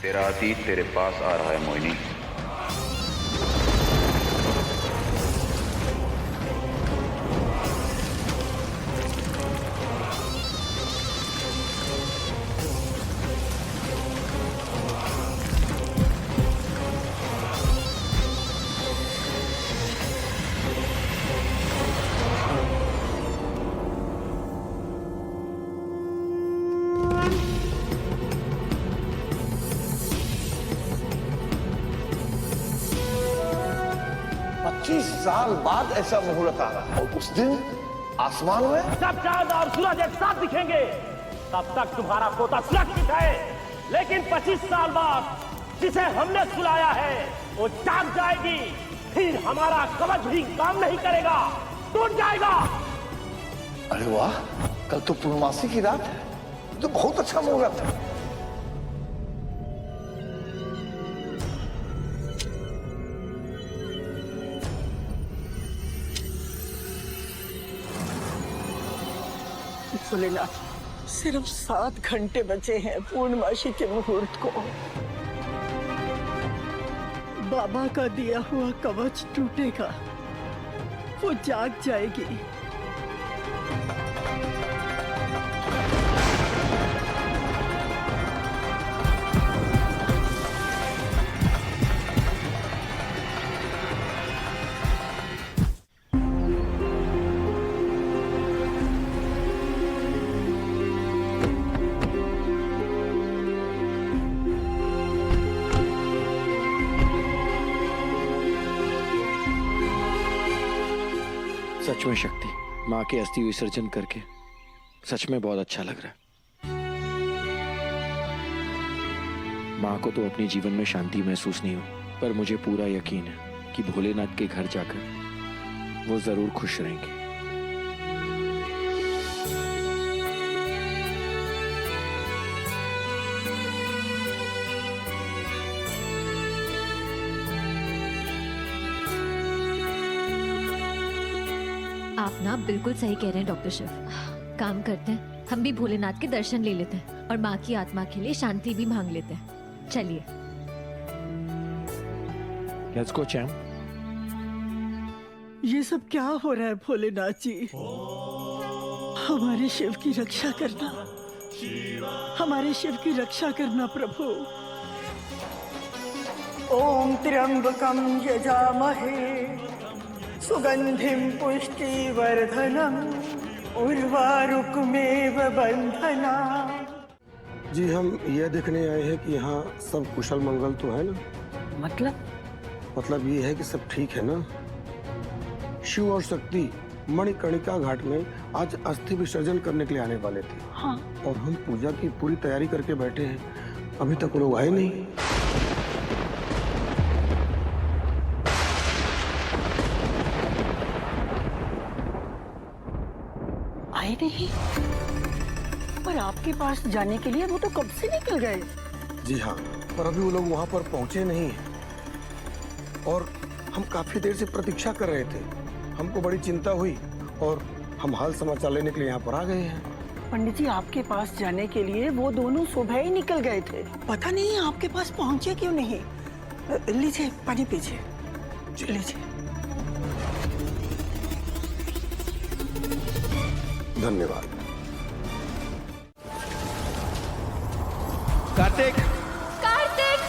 तेरा अतीत तेरे पास आ रहा है मोहिनी। साल बाद ऐसा मुहूर्त आ रहा है और उस दिन आसमान में जब चांद और सूरज एक साथ दिखेंगे तब तक तुम्हारा पोता सुरक्षित है। लेकिन 25 साल बाद जिसे हमने सुलाया है वो जाग जाएगी, फिर हमारा कवच भी काम नहीं करेगा, टूट जाएगा। अरे वाह, कल तो पूर्णमासी की रात है, तो बहुत अच्छा मुहूर्त है। भोलेनाथ, सिर्फ 7 घंटे बचे हैं पूर्णमासी के मुहूर्त को। बाबा का दिया हुआ कवच टूटेगा, वो जाग जाएगी। सच में शक्ति, माँ के अस्थि विसर्जन करके सच में बहुत अच्छा लग रहा है। माँ को तो अपने जीवन में शांति महसूस नहीं हुई, पर मुझे पूरा यकीन है कि भोलेनाथ के घर जाकर वो जरूर खुश रहेंगे। आप ना बिल्कुल सही कह रहे हैं डॉक्टर शिव। काम करते हैं, हम भी भोलेनाथ के दर्शन ले लेते हैं और माँ की आत्मा के लिए शांति भी मांग लेते हैं। चलिए। Let's go charm. ये सब क्या हो रहा है भोलेनाथ जी? हमारे शिव की रक्षा करना, हमारे शिव की रक्षा करना प्रभु। ओम त्र्यंबकं यजामहे सुगंधिं पुष्टिवर्धनम् उर्वारुकमेव बंधना। जी हम यह देखने आए हैं कि यहाँ सब कुशल मंगल तो है ना? मतलब ये है कि सब ठीक है ना? शिव और शक्ति मणिकर्णिका घाट में आज अस्थि विसर्जन करने के लिए आने वाले थे। हाँ। और हम पूजा की पूरी तैयारी करके बैठे हैं, अभी तक वो लोग आए नहीं। आए नहीं? पर आपके पास जाने के लिए वो तो कब से निकल गए। जी हाँ, पर अभी वो लोग वहाँ पर पहुँचे नहीं हैं और हम काफी देर से प्रतीक्षा कर रहे थे। हमको बड़ी चिंता हुई और हम हाल समाचार लेने के लिए यहाँ पर आ गए हैं। पंडित जी, आपके पास जाने के लिए वो दोनों सुबह ही निकल गए थे, पता नहीं आपके पास पहुँचे क्यों नहीं। लीजिए पानी पीजिए, लीजिए। धन्यवाद। कार्तिक, कार्तिक!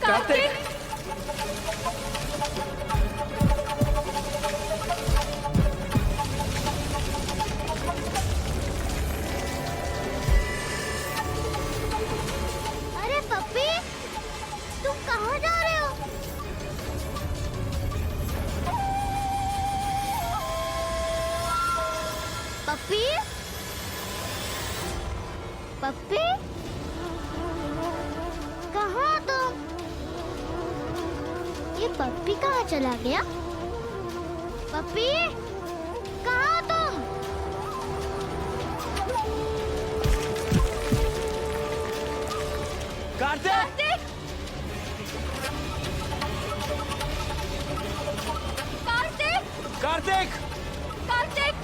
कार्तिक! अरे पप्पी, तुम कहाँ जा रहे हो? पप्पी, पप्पी, कहाँ तुम? ये पप्पी कहाँ चला गया? पप्पी, कहाँ तुम? कार्तिक! कार्तिक! कार्तिक! कार्तिक! कार्तिक!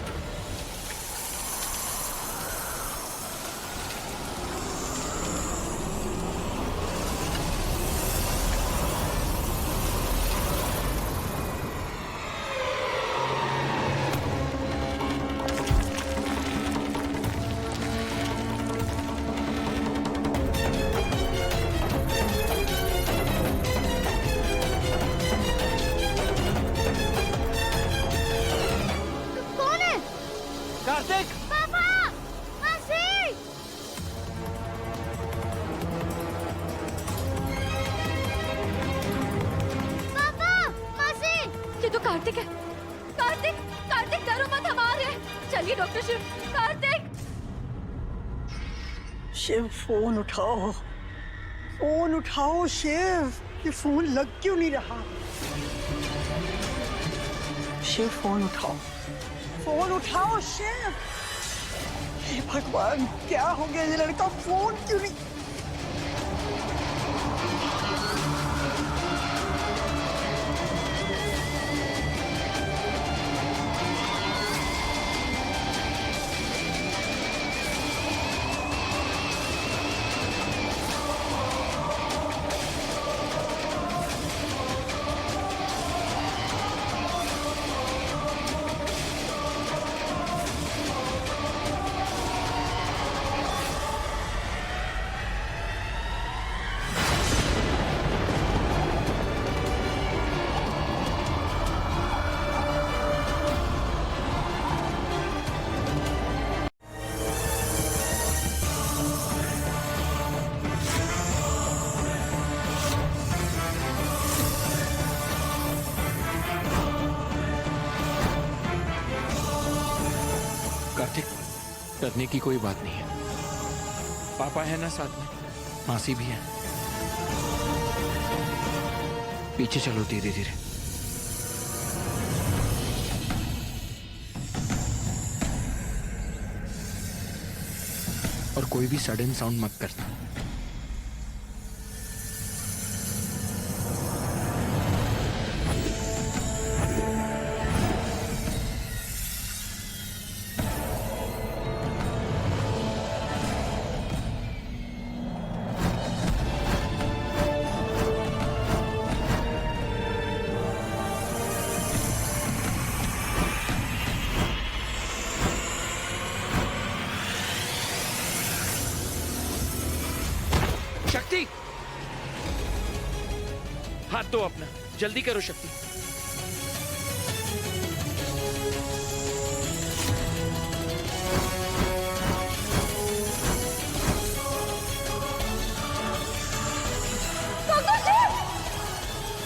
कौन है? कार्तिक! पापा! मासी! पापा! मासी! ये तो कार्तिक है। कार्तिक! कार्तिक डरो मत, हम आ रहे हैं। चलिए डॉक्टर शिव। कार्तिक! शिव फोन उठाओ, फोन उठाओ शिव। ये फोन लग क्यों नहीं रहा? शिव फोन उठाओ, फोन उठाओ शिव। हे भगवान, क्या हो गया ये लड़का? फोन क्यों नहीं? कार्तिक, डरने की कोई बात नहीं है। पापा है ना साथ में, मासी भी है। पीछे चलो धीरे धीरे। और कोई भी सडन साउंड मत करना। शक्ति, हाथ दो अपना, जल्दी करो शक्ति।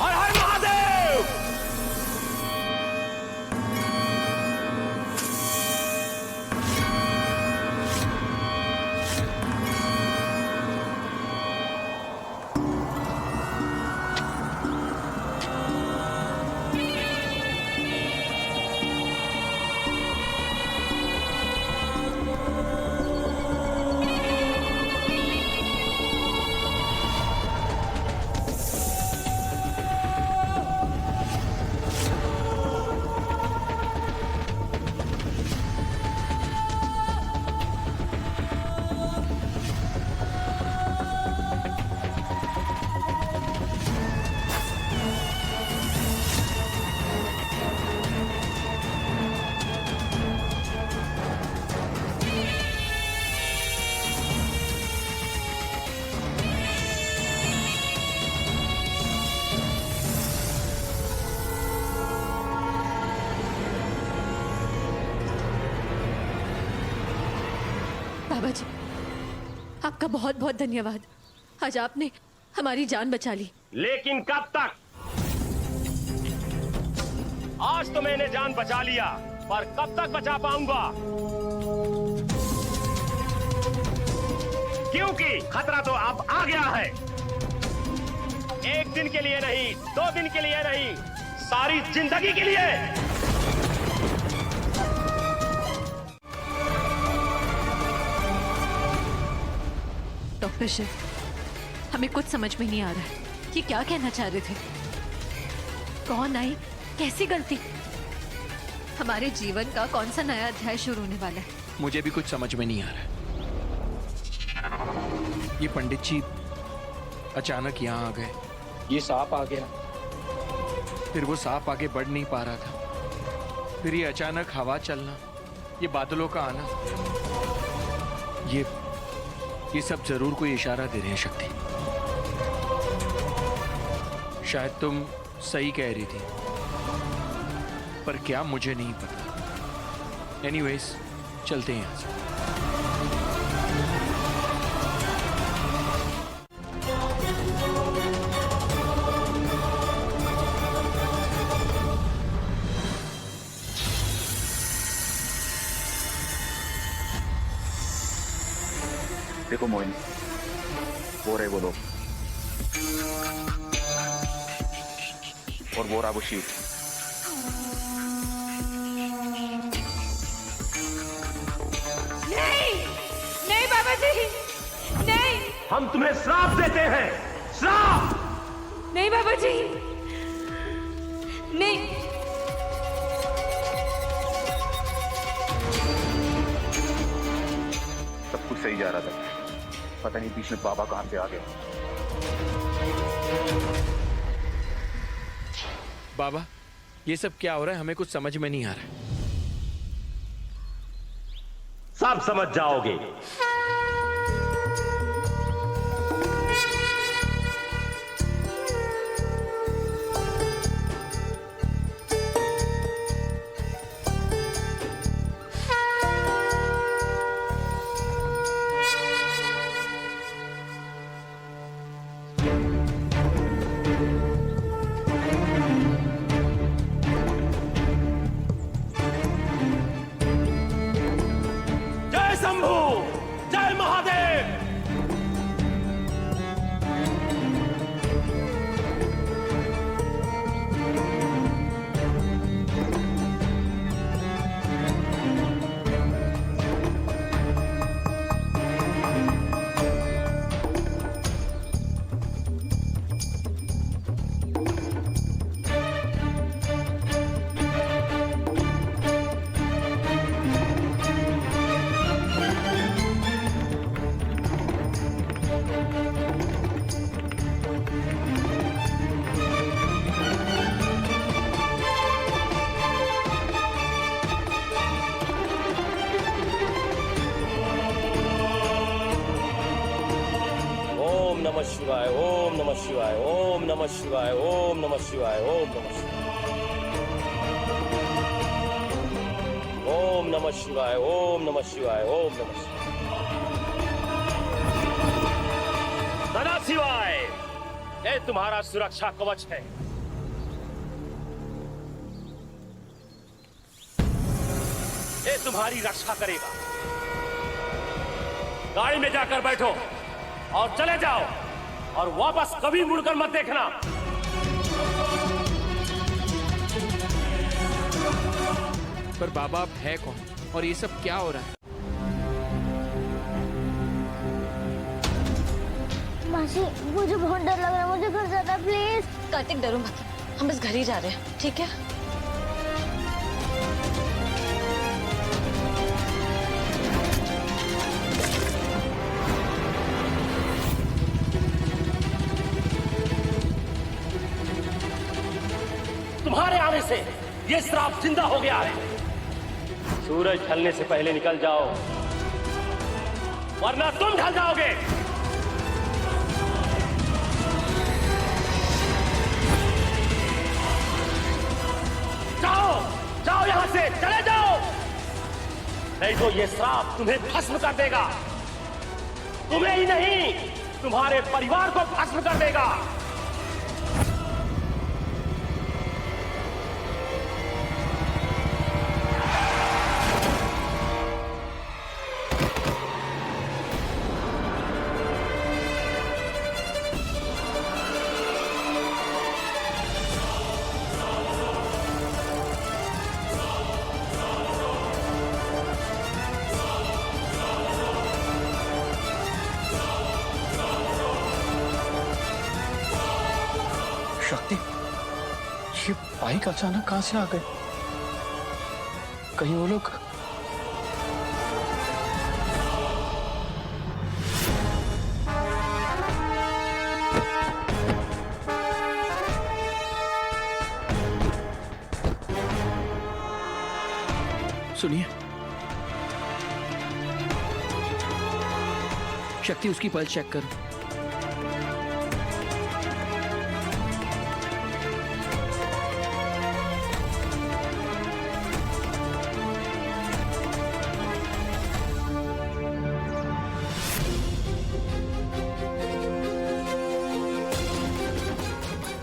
हर हर महादेव! बाबा जी, आपका बहुत बहुत धन्यवाद। आज आपने हमारी जान बचा ली। लेकिन कब तक? आज तो मैंने जान बचा लिया, पर कब तक बचा पाऊंगा? क्योंकि खतरा तो अब आ गया है। एक दिन के लिए नहीं, 2 दिन के लिए नहीं, सारी जिंदगी के लिए। डॉक्टर शिव, हमें कुछ समझ में नहीं आ रहा है कि क्या कहना चाह रहे थे। कौन आई, कैसी गलती? हमारे जीवन का कौन सा नया अध्याय शुरू होने वाला है? मुझे भी कुछ समझ में नहीं आ रहा। ये पंडित जी अचानक यहाँ आ गए, ये सांप आ गया, फिर वो सांप आगे बढ़ नहीं पा रहा था, फिर ये अचानक हवा चलना, ये बादलों का आना, ये सब जरूर कोई इशारा दे रहे हैं शक्ति। शायद तुम सही कह रही थी, पर क्या मुझे नहीं पता। एनीवेज, चलते हैं यहाँ से। देखो मोहिनी, वो रहे वो लोग, और वो रहा वो शीट। नहीं बाबा जी, नहीं। हम तुम्हें श्राप देते हैं, श्राप। नहीं बाबा जी, नहीं। सब कुछ सही जा रहा था, पता नहीं बीच में बाबा कहां से आ गया। बाबा, ये सब क्या हो रहा है? हमें कुछ समझ में नहीं आ रहा है। सब समझ जाओगे। जय शंभू, जय महादेव। ओम नमः शिवाय, ओम नमः शिवाय, ओम नमः शिवाय, ओम नमः शिवाय, ओम नमः शिवाय, ओम नमः शिवाय, ओम नमः शिवाय, ओम नमः शिवाय। सदा शिवाय, ये तुम्हारा सुरक्षा कवच है। ये तुम्हारी रक्षा करेगा। गाड़ी में जाकर बैठो और चले जाओ, और वापस कभी मुड़कर मत देखना। पर बाबा, आप है कौन और ये सब क्या हो रहा है? मासी, मुझे बहुत डर लग रहा है, मुझे घर जाना प्लीज। कार्तिक, डरो मत, हम बस घर ही जा रहे हैं, ठीक है? तुम्हारे आने से ये श्राप जिंदा हो गया है। सूरज ढलने से पहले निकल जाओ, वरना तुम ढल जाओगे। जाओ, जाओ यहां से, चले जाओ, नहीं तो ये श्राप तुम्हें भस्म कर देगा। तुम्हें ही नहीं, तुम्हारे परिवार को भस्म कर देगा। शक्ति, ये बाइक अचानक कहां से आ गए? कहीं वो लोग सुनिए, शक्ति उसकी पल्स चेक करो।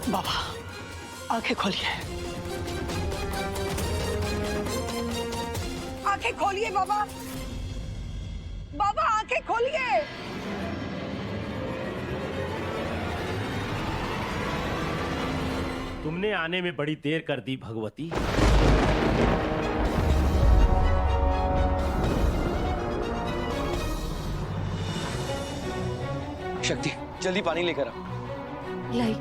बाबा आंखें खोलिए, आंखें खोलिए बाबा, बाबा आंखें खोलिए। तुमने आने में बड़ी देर कर दी भगवती। शक्ति, जल्दी पानी लेकर आ। लाई।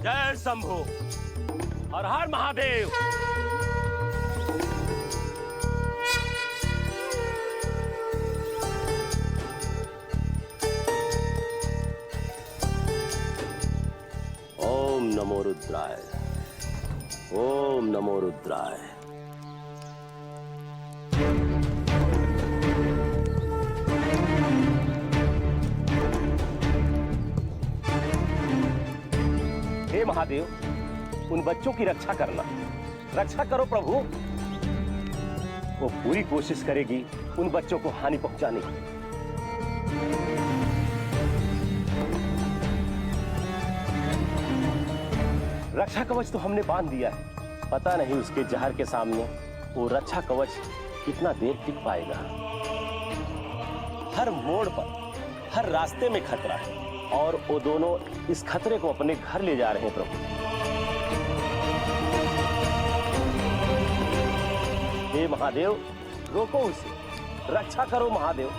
जय शंभु, हर हर महादेव। ओम नमो रुद्राय, ओम नमो रुद्राय। हे महादेव, उन बच्चों की रक्षा करना, रक्षा करो प्रभु। वो पूरी कोशिश करेगी उन बच्चों को हानि पहुंचाने की। रक्षा कवच तो हमने बांध दिया है, पता नहीं उसके जहर के सामने वो रक्षा कवच कितना देर टिक पाएगा। हर मोड़ पर, हर रास्ते में खतरा है और वो दोनों इस खतरे को अपने घर ले जा रहे हैं प्रभु। हे महादेव, रोको उसे, रक्षा करो महादेव।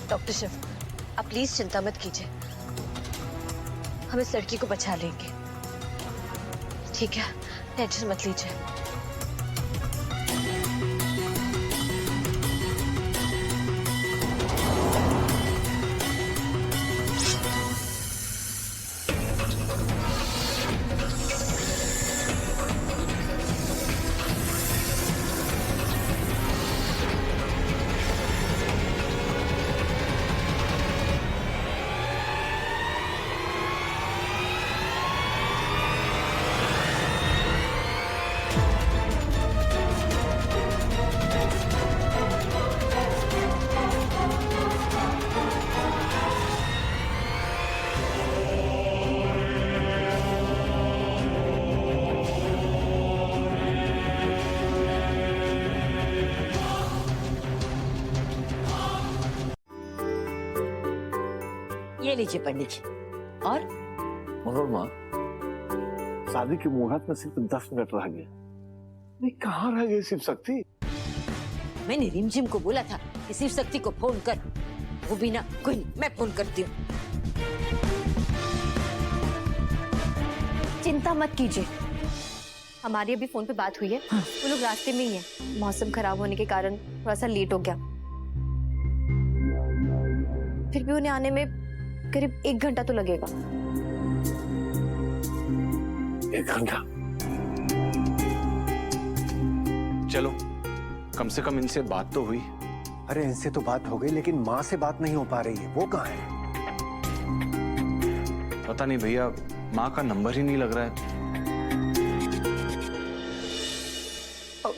डॉक्टर शिव, आप प्लीज चिंता मत कीजिए, हम इस लड़की को बचा लेंगे, ठीक है? टेंशन मत लीजिए। ये लीजिए पंडित जी। और मनोरमा, शादी की मुहूर्त में सिर्फ 10 मिनट रह गए। नहीं, कहाँ रह गए शिव शक्ति? मैंने रिमझिम को बोला था कि शिव शक्ति को फोन कर, वो भी ना, कोई नहीं, मैं फोन करती हूँ। चिंता मत कीजिए, हमारी अभी फोन पे बात हुई है। हाँ। वो लोग रास्ते में ही है, मौसम खराब होने के कारण थोड़ा सा लेट हो गया। फिर भी उन्हें आने में करीब 1 घंटा तो लगेगा। 1 घंटा? चलो कम से कम इनसे बात तो हुई। अरे इनसे तो बात हो गई, लेकिन माँ से बात नहीं हो पा रही है। वो कहाँ है? पता नहीं भैया, माँ का नंबर ही नहीं लग रहा है।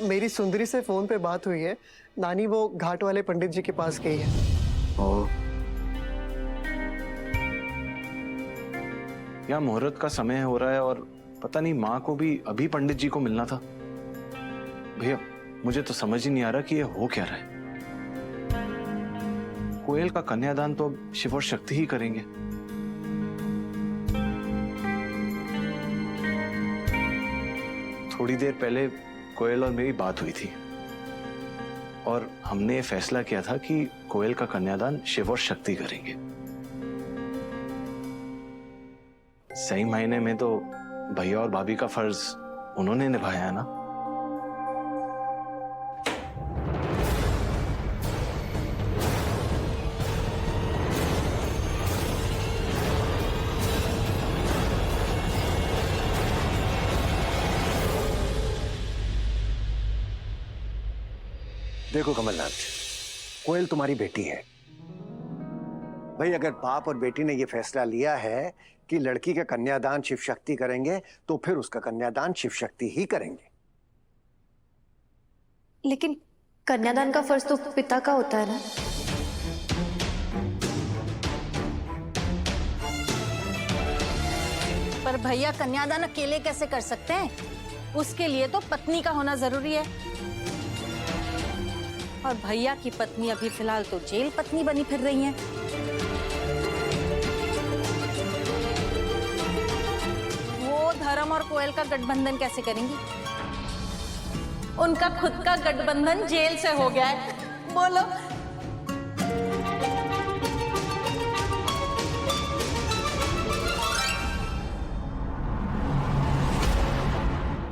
मेरी सुंदरी से फोन पे बात हुई है। नानी वो घाट वाले पंडित जी के पास गई है। यहाँ मुहूर्त का समय हो रहा है और पता नहीं माँ को भी अभी पंडित जी को मिलना था। भैया मुझे तो समझ ही नहीं आ रहा कि ये हो क्या रहा है। कोयल का कन्यादान तो अब शिव और शक्ति ही करेंगे। थोड़ी देर पहले कोयल और मेरी बात हुई थी और हमने ये फैसला किया था कि कोयल का कन्यादान शिव और शक्ति करेंगे। सही मायने में तो भैया और भाभी का फर्ज उन्होंने निभाया है ना। देखो कमलनाथ, कोयल तुम्हारी बेटी है भाई। अगर बाप और बेटी ने यह फैसला लिया है कि लड़की का कन्यादान शिव शक्ति करेंगे, तो फिर उसका कन्यादान शिव शक्ति ही करेंगे। लेकिन कन्यादान का फर्ज तो पिता का होता है ना। पर भैया कन्यादान अकेले कैसे कर सकते हैं? उसके लिए तो पत्नी का होना जरूरी है। और भैया की पत्नी अभी फिलहाल तो जेल पत्नी बनी फिर रही हैं। वो धर्म और कोयल का गठबंधन कैसे करेंगी? उनका खुद का गठबंधन जेल से हो गया है। बोलो।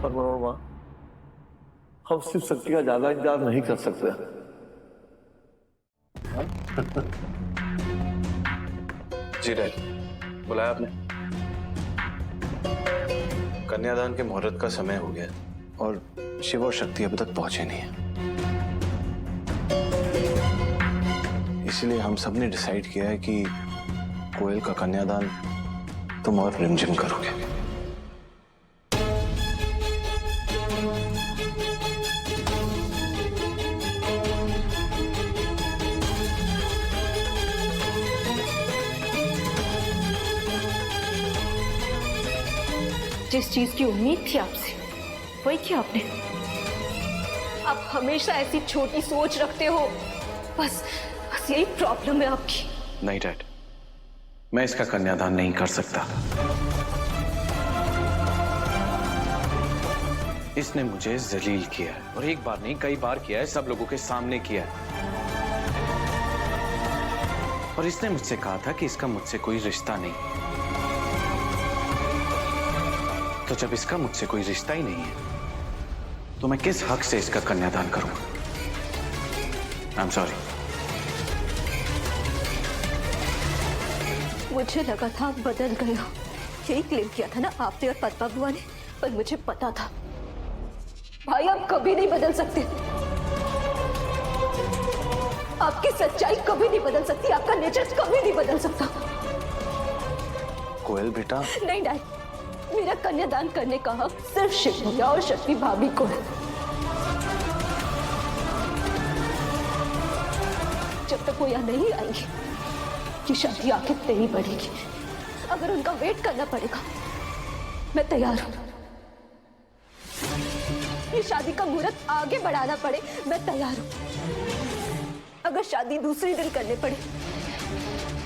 पर मनोरमा, हम सिर्फ शक्ति का ज्यादा इंतजार नहीं कर सकते। जी डैड, बुलाया आपने? कन्यादान के मुहूर्त का समय हो गया और शिव और शक्ति अभी तक पहुंचे नहीं है। इसलिए हम सब ने डिसाइड किया है कि कोयल का कन्यादान तुम और रिमझिम करोगे। जिस चीज की उम्मीद थी आपसे, वही किया आपने। आप हमेशा ऐसी छोटी सोच रखते हो। बस यही प्रॉब्लम है आपकी। नहीं डैड, मैं इसका कन्यादान नहीं कर सकता। इसने मुझे जलील किया है और एक बार नहीं कई बार किया है, सब लोगों के सामने किया है। और इसने मुझसे कहा था कि इसका मुझसे कोई रिश्ता नहीं। तो जब इसका मुझसे कोई रिश्ता ही नहीं है, तो मैं किस हक से इसका कन्यादान करूंगा? I am sorry. मुझे लगा था आप बदल गए हो। यही क्लेम किया था ना आपने और पद्मा बुआ ने, पर मुझे पता था भाई आप कभी नहीं बदल सकते। आपकी सच्चाई कभी नहीं बदल सकती, आपका नेचर कभी नहीं बदल सकता। कोयल बेटा। नहीं डैड, मेरा कन्यादान करने का हक सिर्फ शिव भैया और शक्ति भाभी को है। जब तक वो यहाँ नहीं आएंगे, ये शादी आखिर नहीं बढ़ेगी। अगर उनका वेट करना पड़ेगा, मैं तैयार हूं। ये शादी का मुहूर्त आगे बढ़ाना पड़े, मैं तैयार हूं। अगर शादी दूसरी दिन करने पड़े,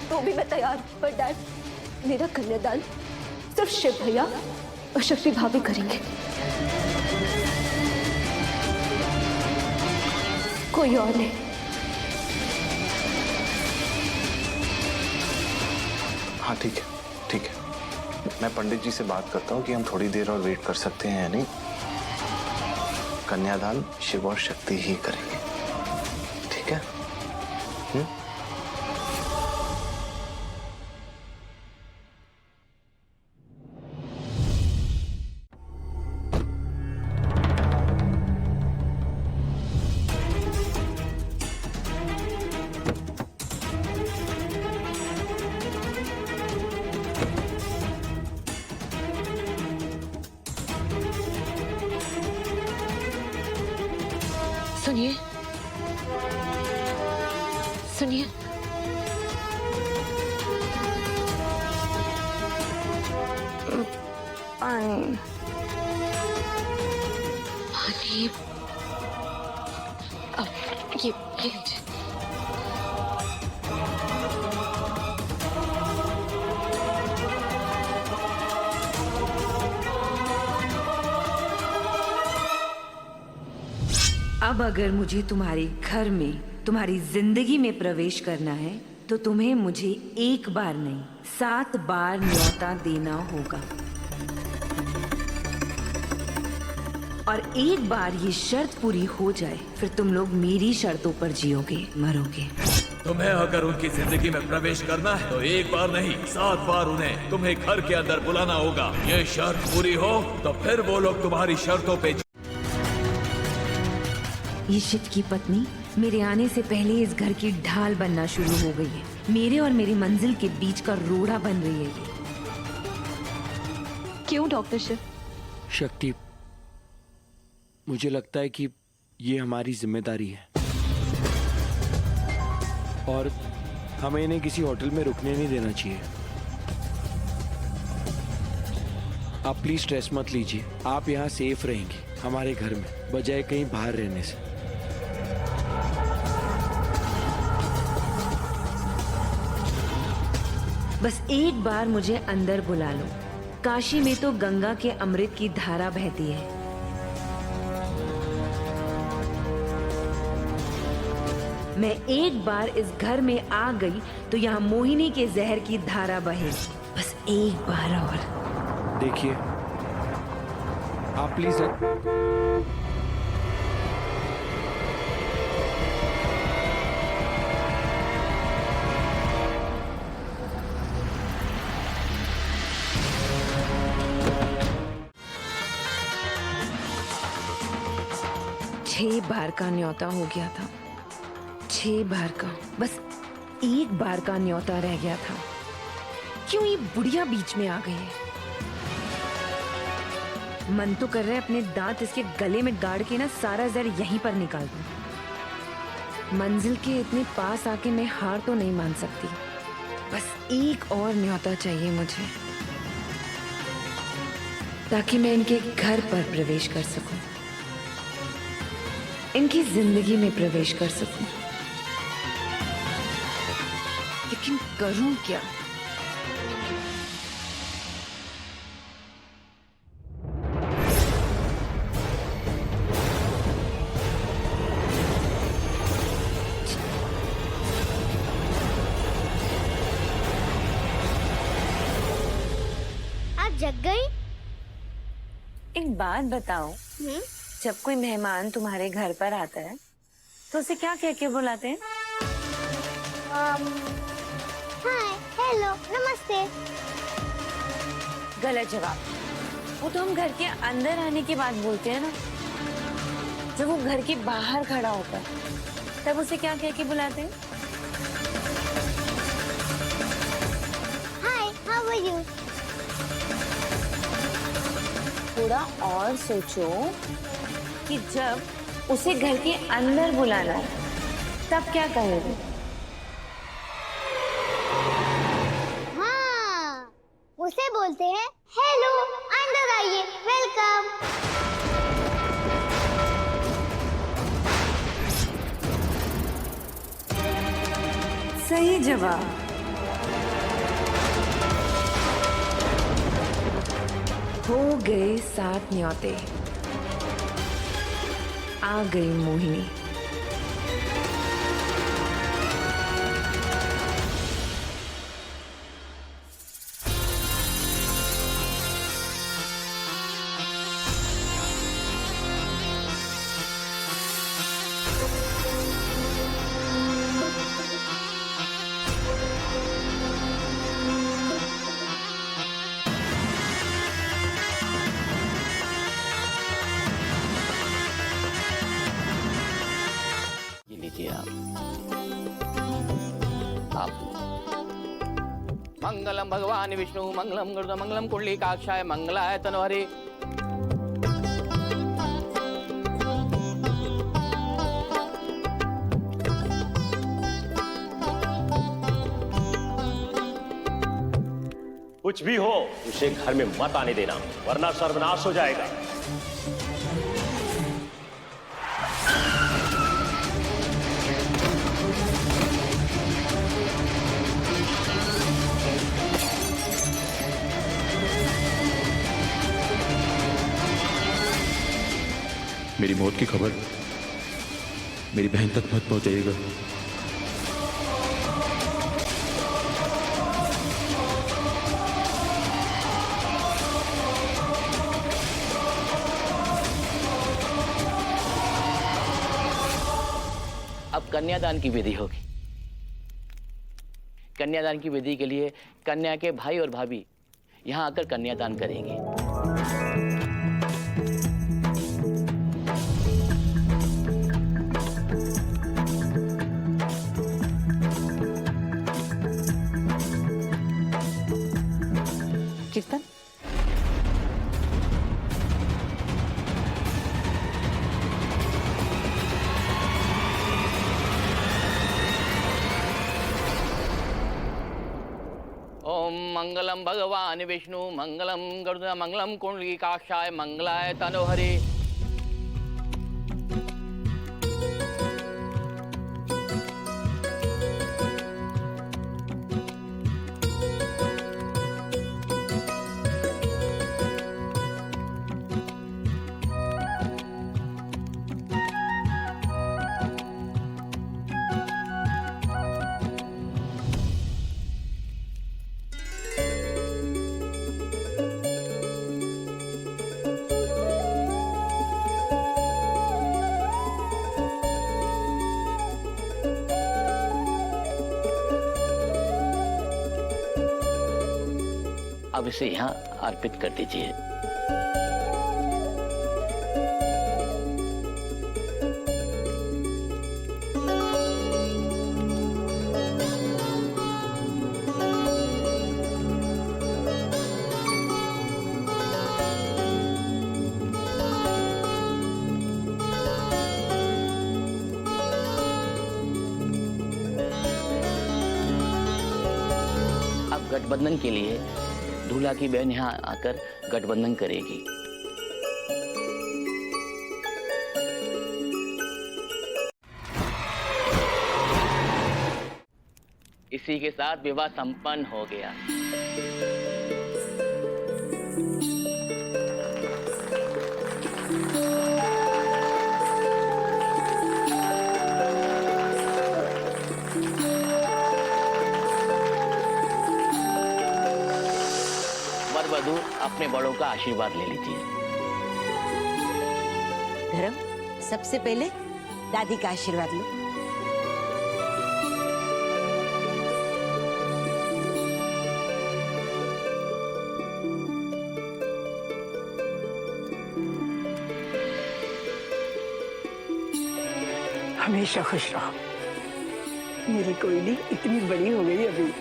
तो भी मैं तैयार हूं। पर डैड, मेरा कन्यादान सिर्फ शिव भैया और शक्ति भाभी करेंगे, कोई और नहीं। हाँ ठीक है, ठीक है। मैं पंडित जी से बात करता हूँ कि हम थोड़ी देर और वेट कर सकते हैं या नहीं। कन्यादान शिव और शक्ति ही करेंगे, ठीक है? सुनिए सुनिए, पानी। पानी। अब ये लीजिए। अब अगर मुझे तुम्हारे घर में, तुम्हारी जिंदगी में प्रवेश करना है तो तुम्हें मुझे एक बार नहीं 7 बार न्योता देना होगा। और एक बार ये शर्त पूरी हो जाए फिर तुम लोग मेरी शर्तों पर जियोगे, मरोगे। तुम्हें अगर उनकी जिंदगी में प्रवेश करना है तो एक बार नहीं 7 बार उन्हें तुम्हें घर के अंदर बुलाना होगा। ये शर्त पूरी हो तो फिर वो लोग तुम्हारी शर्तों पे। ईशित की पत्नी मेरे आने से पहले इस घर की ढाल बनना शुरू हो गई है। मेरे और मेरी मंजिल के बीच का रोड़ा बन रही है ये। क्यों डॉक्टर शिव? शक्ति, मुझे लगता है कि ये हमारी जिम्मेदारी है और हमें इन्हें किसी होटल में रुकने नहीं देना चाहिए। आप प्लीज स्ट्रेस मत लीजिए। आप यहाँ सेफ रहेंगे हमारे घर में, बजाय कहीं बाहर रहने से। बस एक बार मुझे अंदर बुला लो। काशी में तो गंगा के अमृत की धारा बहती है। मैं एक बार इस घर में आ गई तो यहाँ मोहिनी के जहर की धारा बहेगी। बस एक बार और। देखिए, आप प्लीज 6 बार का न्योता हो गया था। 6 बार का, बस एक बार का न्योता रह गया था। क्यों ये बुढ़िया बीच में आ गई है? मन तो कर रहा है अपने दांत इसके गले में गाड़ के ना सारा जहर यहीं पर निकाल दूं। मंजिल के इतने पास आके मैं हार तो नहीं मान सकती। बस एक और न्योता चाहिए मुझे, ताकि मैं इनके घर पर प्रवेश कर सकूं, इनकी जिंदगी में प्रवेश कर सकूं। लेकिन करूं क्या? आप जग गई? एक बात बताओ, जब कोई मेहमान तुम्हारे घर पर आता है तो उसे क्या कह के बुलाते हैं? हाय, हेलो, नमस्ते। गलत जवाब। वो तो हम घर के अंदर आने की बात बोलते हैं ना। जब वो घर के बाहर खड़ा होता है तब उसे क्या कह के बुलाते हैं? हाय, हाउ आर यू? थोड़ा और सोचो कि जब उसे घर के अंदर बुलाना है तब क्या कहोगे? हाँ, उसे बोलते हैं हेलो, अंदर आइए, वेलकम। सही जवाब। हो गए 7 न्योते। आ गई मोहिनी। मंगलम भगवान विष्णु मंगलम गुरुदेव मंगलम कुंडलीकाक्षाय मंगलाय तनोहरि। कुछ भी हो उसे घर में मत आने देना, वरना सर्वनाश हो जाएगा। मेरी मौत की खबर मेरी बहन तक मत पहुंचाइएगा। अब कन्यादान की विधि होगी। कन्यादान की विधि के लिए कन्या के भाई और भाभी यहाँ आकर कन्यादान करेंगे। कीर्तन, ओम मंगलम भगवान विष्णु मंगलम गरुड़ मंगलम कुंडलीकाक्षाय मंगलाय तनोहरि। अब इसे यहाँ अर्पित कर दीजिए। अब गठबंधन के लिए दूल्हा की बहन यहाँ आकर गठबंधन करेगी। इसी के साथ विवाह संपन्न हो गया। वधू अपने बड़ों का आशीर्वाद ले लीजिए। धर्म, सबसे पहले दादी का आशीर्वाद लो। हमेशा खुश रहो। मेरी कोयली इतनी बड़ी हो गई अभी।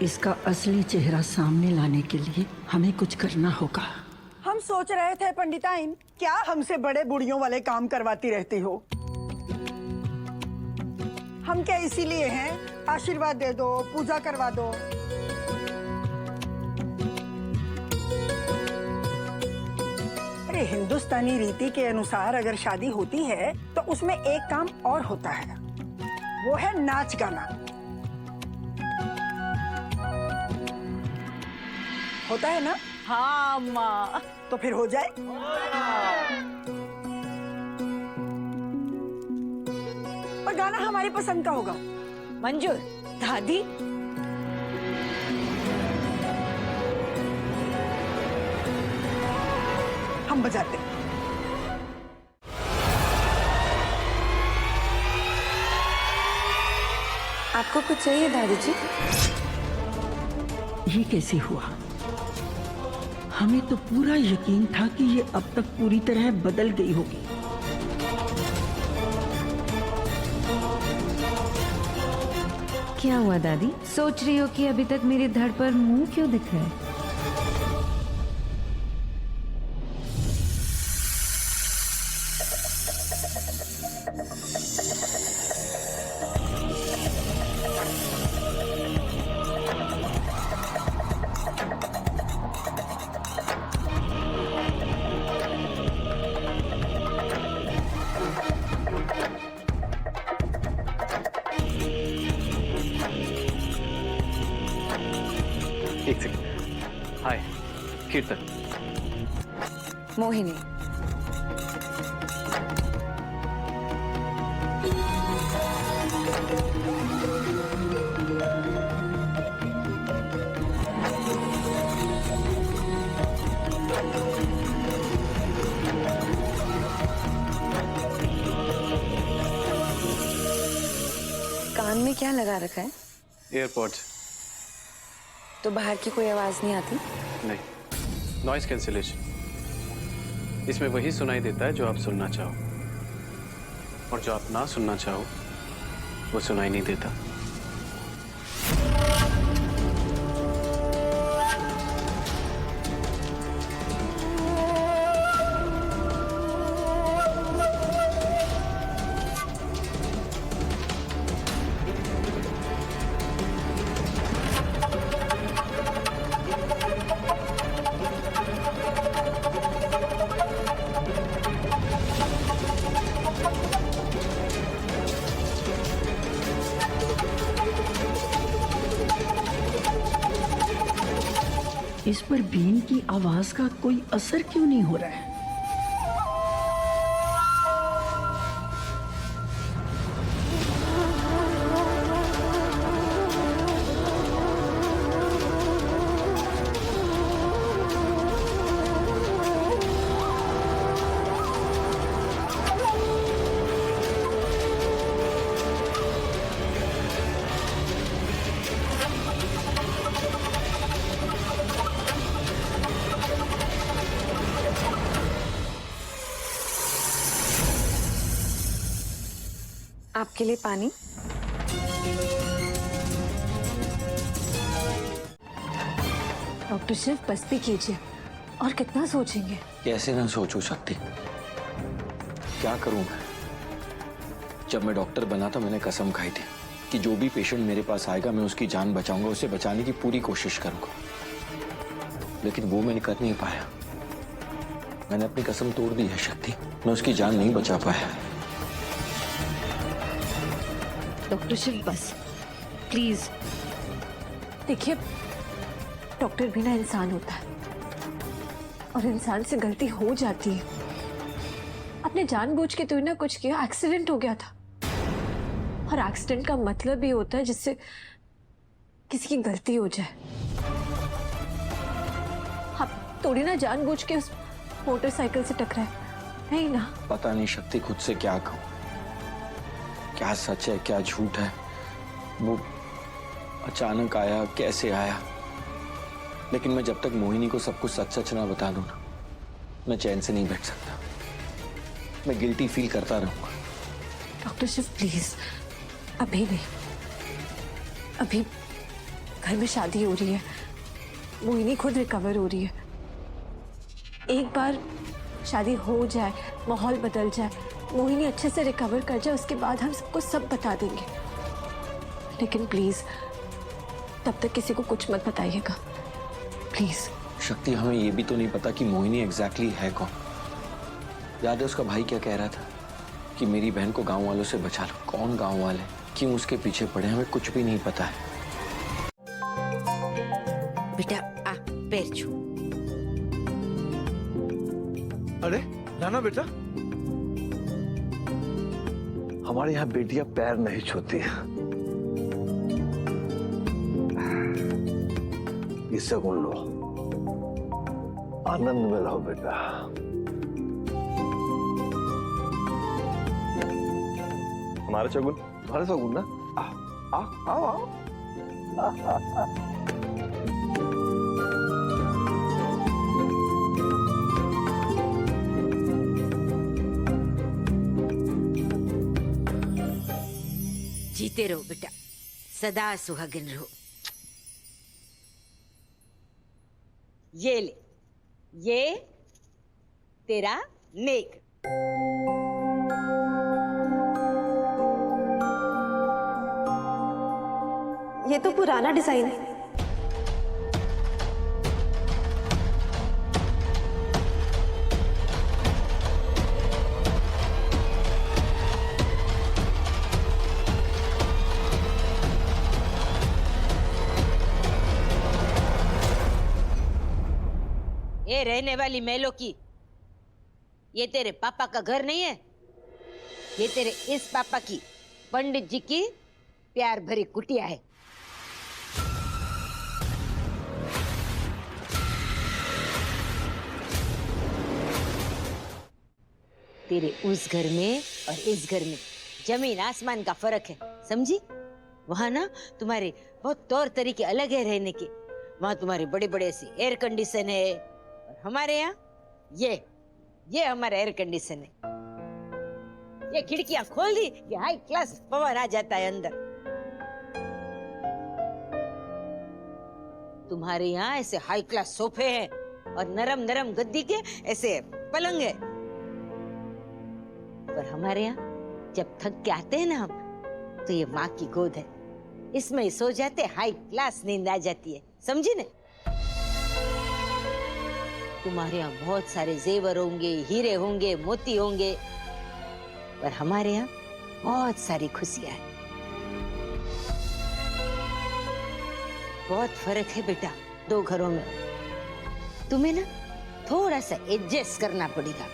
इसका असली चेहरा सामने लाने के लिए हमें कुछ करना होगा। हम सोच रहे थे पंडिताइन, क्या हमसे बड़े बुढ़ियों वाले काम करवाती रहती हो? हम क्या इसीलिए हैं? आशीर्वाद दे दो, पूजा करवा दो। अरे हिंदुस्तानी रीति के अनुसार अगर शादी होती है तो उसमें एक काम और होता है, वो है नाच गाना। होता है ना? हाँ माँ। तो फिर हो जाए। और गाना हमारी पसंद का होगा। मंजूर। दादी, हम बजाते हैं। आपको कुछ चाहिए दादी जी? ये कैसे हुआ? हमें तो पूरा यकीन था कि ये अब तक पूरी तरह बदल गई होगी। क्या हुआ दादी? सोच रही हो कि अभी तक मेरे धड़ पर मुंह क्यों दिख रहा है? एक सेकंड। हाय कीर्तन। मोहिनी। कान में क्या लगा रखा है? एयरपॉड्स। तो बाहर की कोई आवाज नहीं आती? नहीं, नॉइस कैंसिलेशन। इसमें वही सुनाई देता है जो आप सुनना चाहो, और जो आप ना सुनना चाहो वो सुनाई नहीं देता। इस पर बीन की आवाज का कोई असर क्यों नहीं हो रहा है? आपके लिए पानी। डॉक्टर शिव बस भी कीजिए, और कितना सोचेंगे? कैसे ना सोचूं शक्ति, क्या करूं मैं? जब मैं डॉक्टर बना था मैंने कसम खाई थी कि जो भी पेशेंट मेरे पास आएगा मैं उसकी जान बचाऊंगा, उसे बचाने की पूरी कोशिश करूंगा, लेकिन वो मैंने कर नहीं पाया। मैंने अपनी कसम तोड़ दी है शक्ति, मैं उसकी जान नहीं बचा पाया। डॉक्टर शिव बस प्लीज देखिए, डॉक्टर भी ना इंसान होता है, और इंसान से गलती हो जाती है। आपने जानबूझ के तो ना कुछ किया, एक्सीडेंट हो गया था, और एक्सीडेंट का मतलब ये होता है जिससे किसी की गलती हो जाए। आप थोड़ी ना जानबूझ के उस मोटरसाइकिल से टकराए, नहीं ना? पता नहीं शक्ति खुद से क्या कहूं, क्या सच है क्या झूठ है। वो अचानक आया, कैसे आया, लेकिन मैं जब तक मोहिनी को सब कुछ सच सच ना बता दूं ना, मैं चैन से नहीं बैठ सकता। मैं गिल्टी फील करता रहूंगा। डॉक्टर शिव प्लीज अभी नहीं, अभी घर में शादी हो रही है, मोहिनी खुद रिकवर हो रही है। एक बार शादी हो जाए, माहौल बदल जाए, मोहिनी अच्छे से रिकवर कर जाए, उसके बाद हम सबको सब बता देंगे। लेकिन प्लीज तब तक किसी को कुछ मत बताइएगा, प्लीज। शक्ति हमें ये भी तो नहीं पता कि मोहिनी एग्जैक्टली है कौन। याद है उसका भाई क्या कह रहा था कि मेरी बहन को गांव वालों से बचा लो। कौन गांव वाले, क्यों उसके पीछे पड़े, हमें कुछ भी नहीं पता है। बेटा आ पैर छू। अरे नाना बेटा, हमारे यहाँ बेटियां पैर नहीं छूती। ये सगुन लो, आनंद में रहो बेटा। हमारा शगुन? तुम्हारा शगुन ना? आओ आओ। जीते रहो बेटा, सदा सुहागिन रहो। ये ले, ये तेरा नेक। ये तो पुराना डिजाइन है। ये रहने वाली महलों की, ये तेरे पापा का घर नहीं है, ये तेरे इस पापा की, पंडित जी की प्यार भरी कुटिया है। तेरे उस घर में और इस घर में जमीन आसमान का फर्क है, समझी? वहां ना तुम्हारे बहुत तौर तरीके अलग है रहने के। वहां तुम्हारे बड़े बड़े ऐसे एयर कंडीशन है, और हमारे यहाँ ये हमारा एयर कंडीशन है। ये खिड़कियां खोल दी कि हाई क्लास पवन आ जाता है अंदर। तुम्हारे यहाँ ऐसे हाई क्लास सोफे हैं और नरम नरम गद्दी के ऐसे पलंग है, पर हमारे यहाँ जब थक के आते हैं ना हम, तो ये माँ की गोद है, इसमें सो जाते, हाई क्लास नींद आ जाती है, समझी ने? तुम्हारे यहाँ बहुत सारे जेवर होंगे, हीरे होंगे, मोती होंगे, पर हमारे यहाँ बहुत सारी खुशियां हैं। बहुत फर्क है बेटा दो घरों में। तुम्हें ना थोड़ा सा एडजस्ट करना पड़ेगा।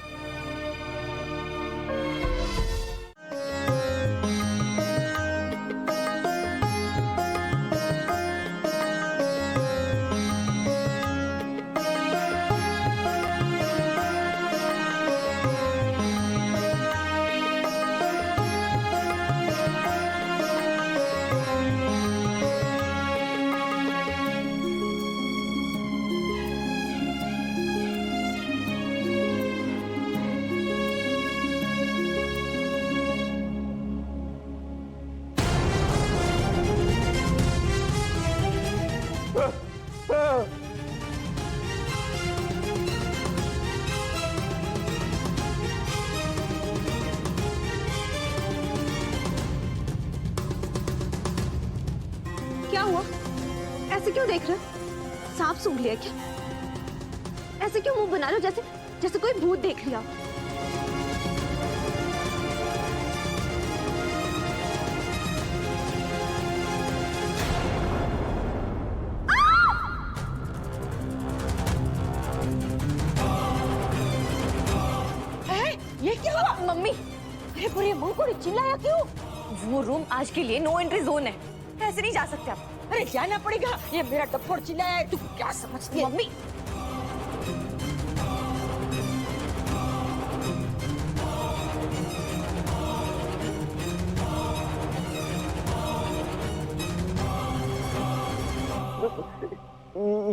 क्या हुआ? ऐसे क्यों देख रहे? सांप सूंघ लिया क्या? ऐसे क्यों मुंह बना लो जैसे जैसे कोई भूत देख लिया? ये क्या हुआ? मम्मी, अरे पूरे मुंह को चिल्लाया क्यों? वो रूम आज के लिए नो एंट्री जोन है, ऐसे नहीं जा सकते आप। अरे जाना पड़ेगा, ये मेरा टप्पड़ चिल्लाया है, तू क्या समझती है? मम्मी,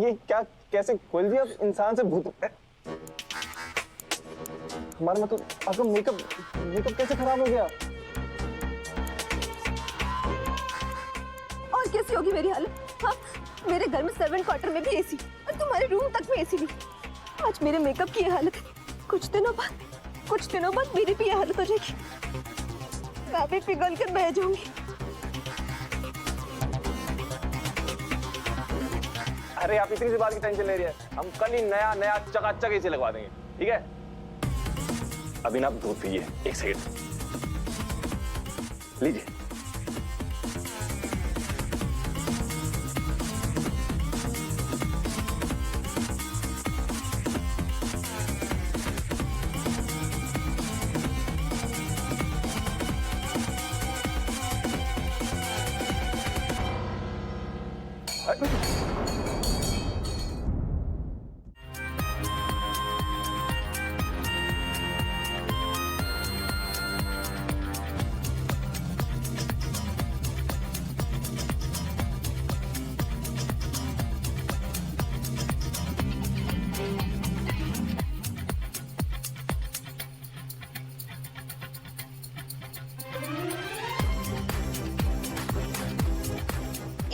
ये क्या, कैसे खोल दिया इंसान से भूत? हमारा मतलब आपका मेकअप कैसे खराब हो गया? और कैसी होगी मेरी हालत? हाँ, मेरे घर में सर्वेंट क्वार्टर में भी एसी और तुम्हारे रूम तक में एसी नहीं। आज मेरे मेकअप की ये हालत है, कुछ दिनों बाद मेरी भी ये हालत हो जाएगी। मैं भी पिघल कर बह जाऊंगी। अरे आप इतनी सी बात की टेंशन ले रही है, हम कल ही नया चकाचक एसी लगवा देंगे, ठीक है? अभी ना आप दूध पीजिए, एक सेकंड लीजिए।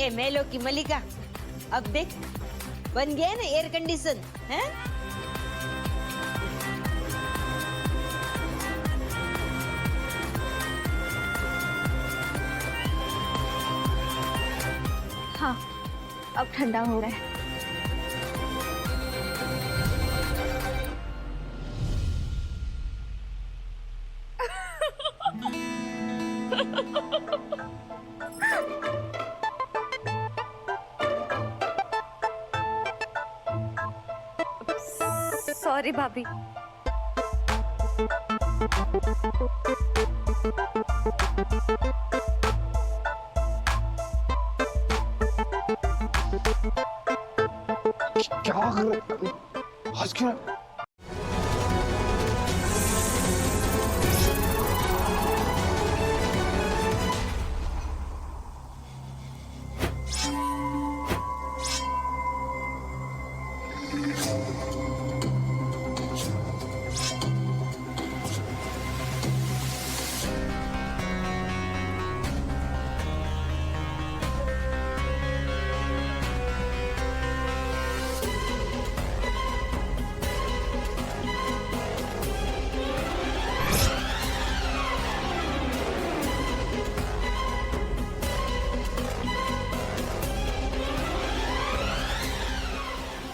ए मेलो की मलिका, अब देख बन गया ना एयर कंडीशन है। हाँ, अब ठंडा हो रहा है। सॉरी भाभी। क्या कर रहे? हंस क्यों?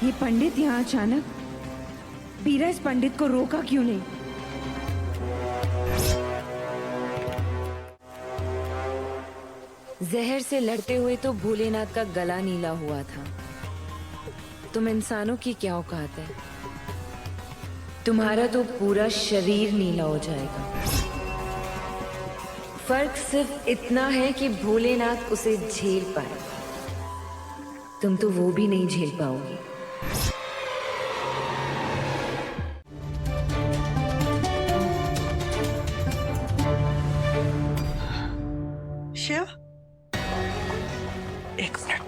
ये पंडित यहाँ अचानक, बीरा इस पंडित को रोका क्यों नहीं? जहर से लड़ते हुए तो भोलेनाथ का गला नीला हुआ था। तुम इंसानों की क्या औकात है? तुम्हारा तो पूरा शरीर नीला हो जाएगा। फर्क सिर्फ इतना है कि भोलेनाथ उसे झेल पाए, तुम तो वो भी नहीं झेल पाओगी। शिव, एक मिनट।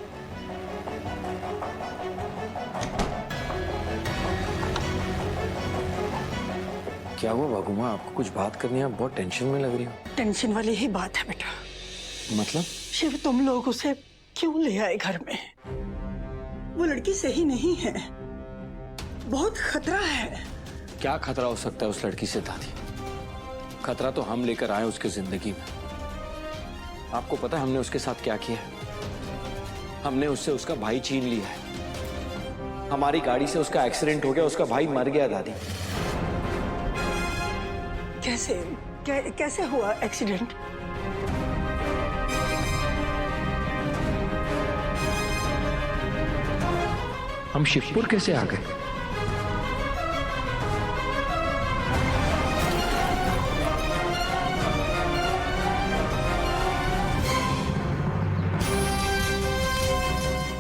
क्या हुआ बाबू माँ, आपको कुछ बात करनी है? आप बहुत टेंशन में लग रही हो। टेंशन वाली ही बात है बेटा। मतलब? शिव, तुम लोग उसे क्यों ले आए घर में? वो लड़की सही नहीं है, बहुत खतरा है। क्या खतरा हो सकता है उस लड़की से दादी? खतरा तो हम लेकर आए उसकी जिंदगी में। आपको पता है हमने उसके साथ क्या किया है? हमने उससे उसका भाई छीन लिया है। हमारी गाड़ी से उसका एक्सीडेंट हो गया, उसका भाई मर गया दादी। कैसे हुआ एक्सीडेंट? हम शिवपुर कैसे आ गए?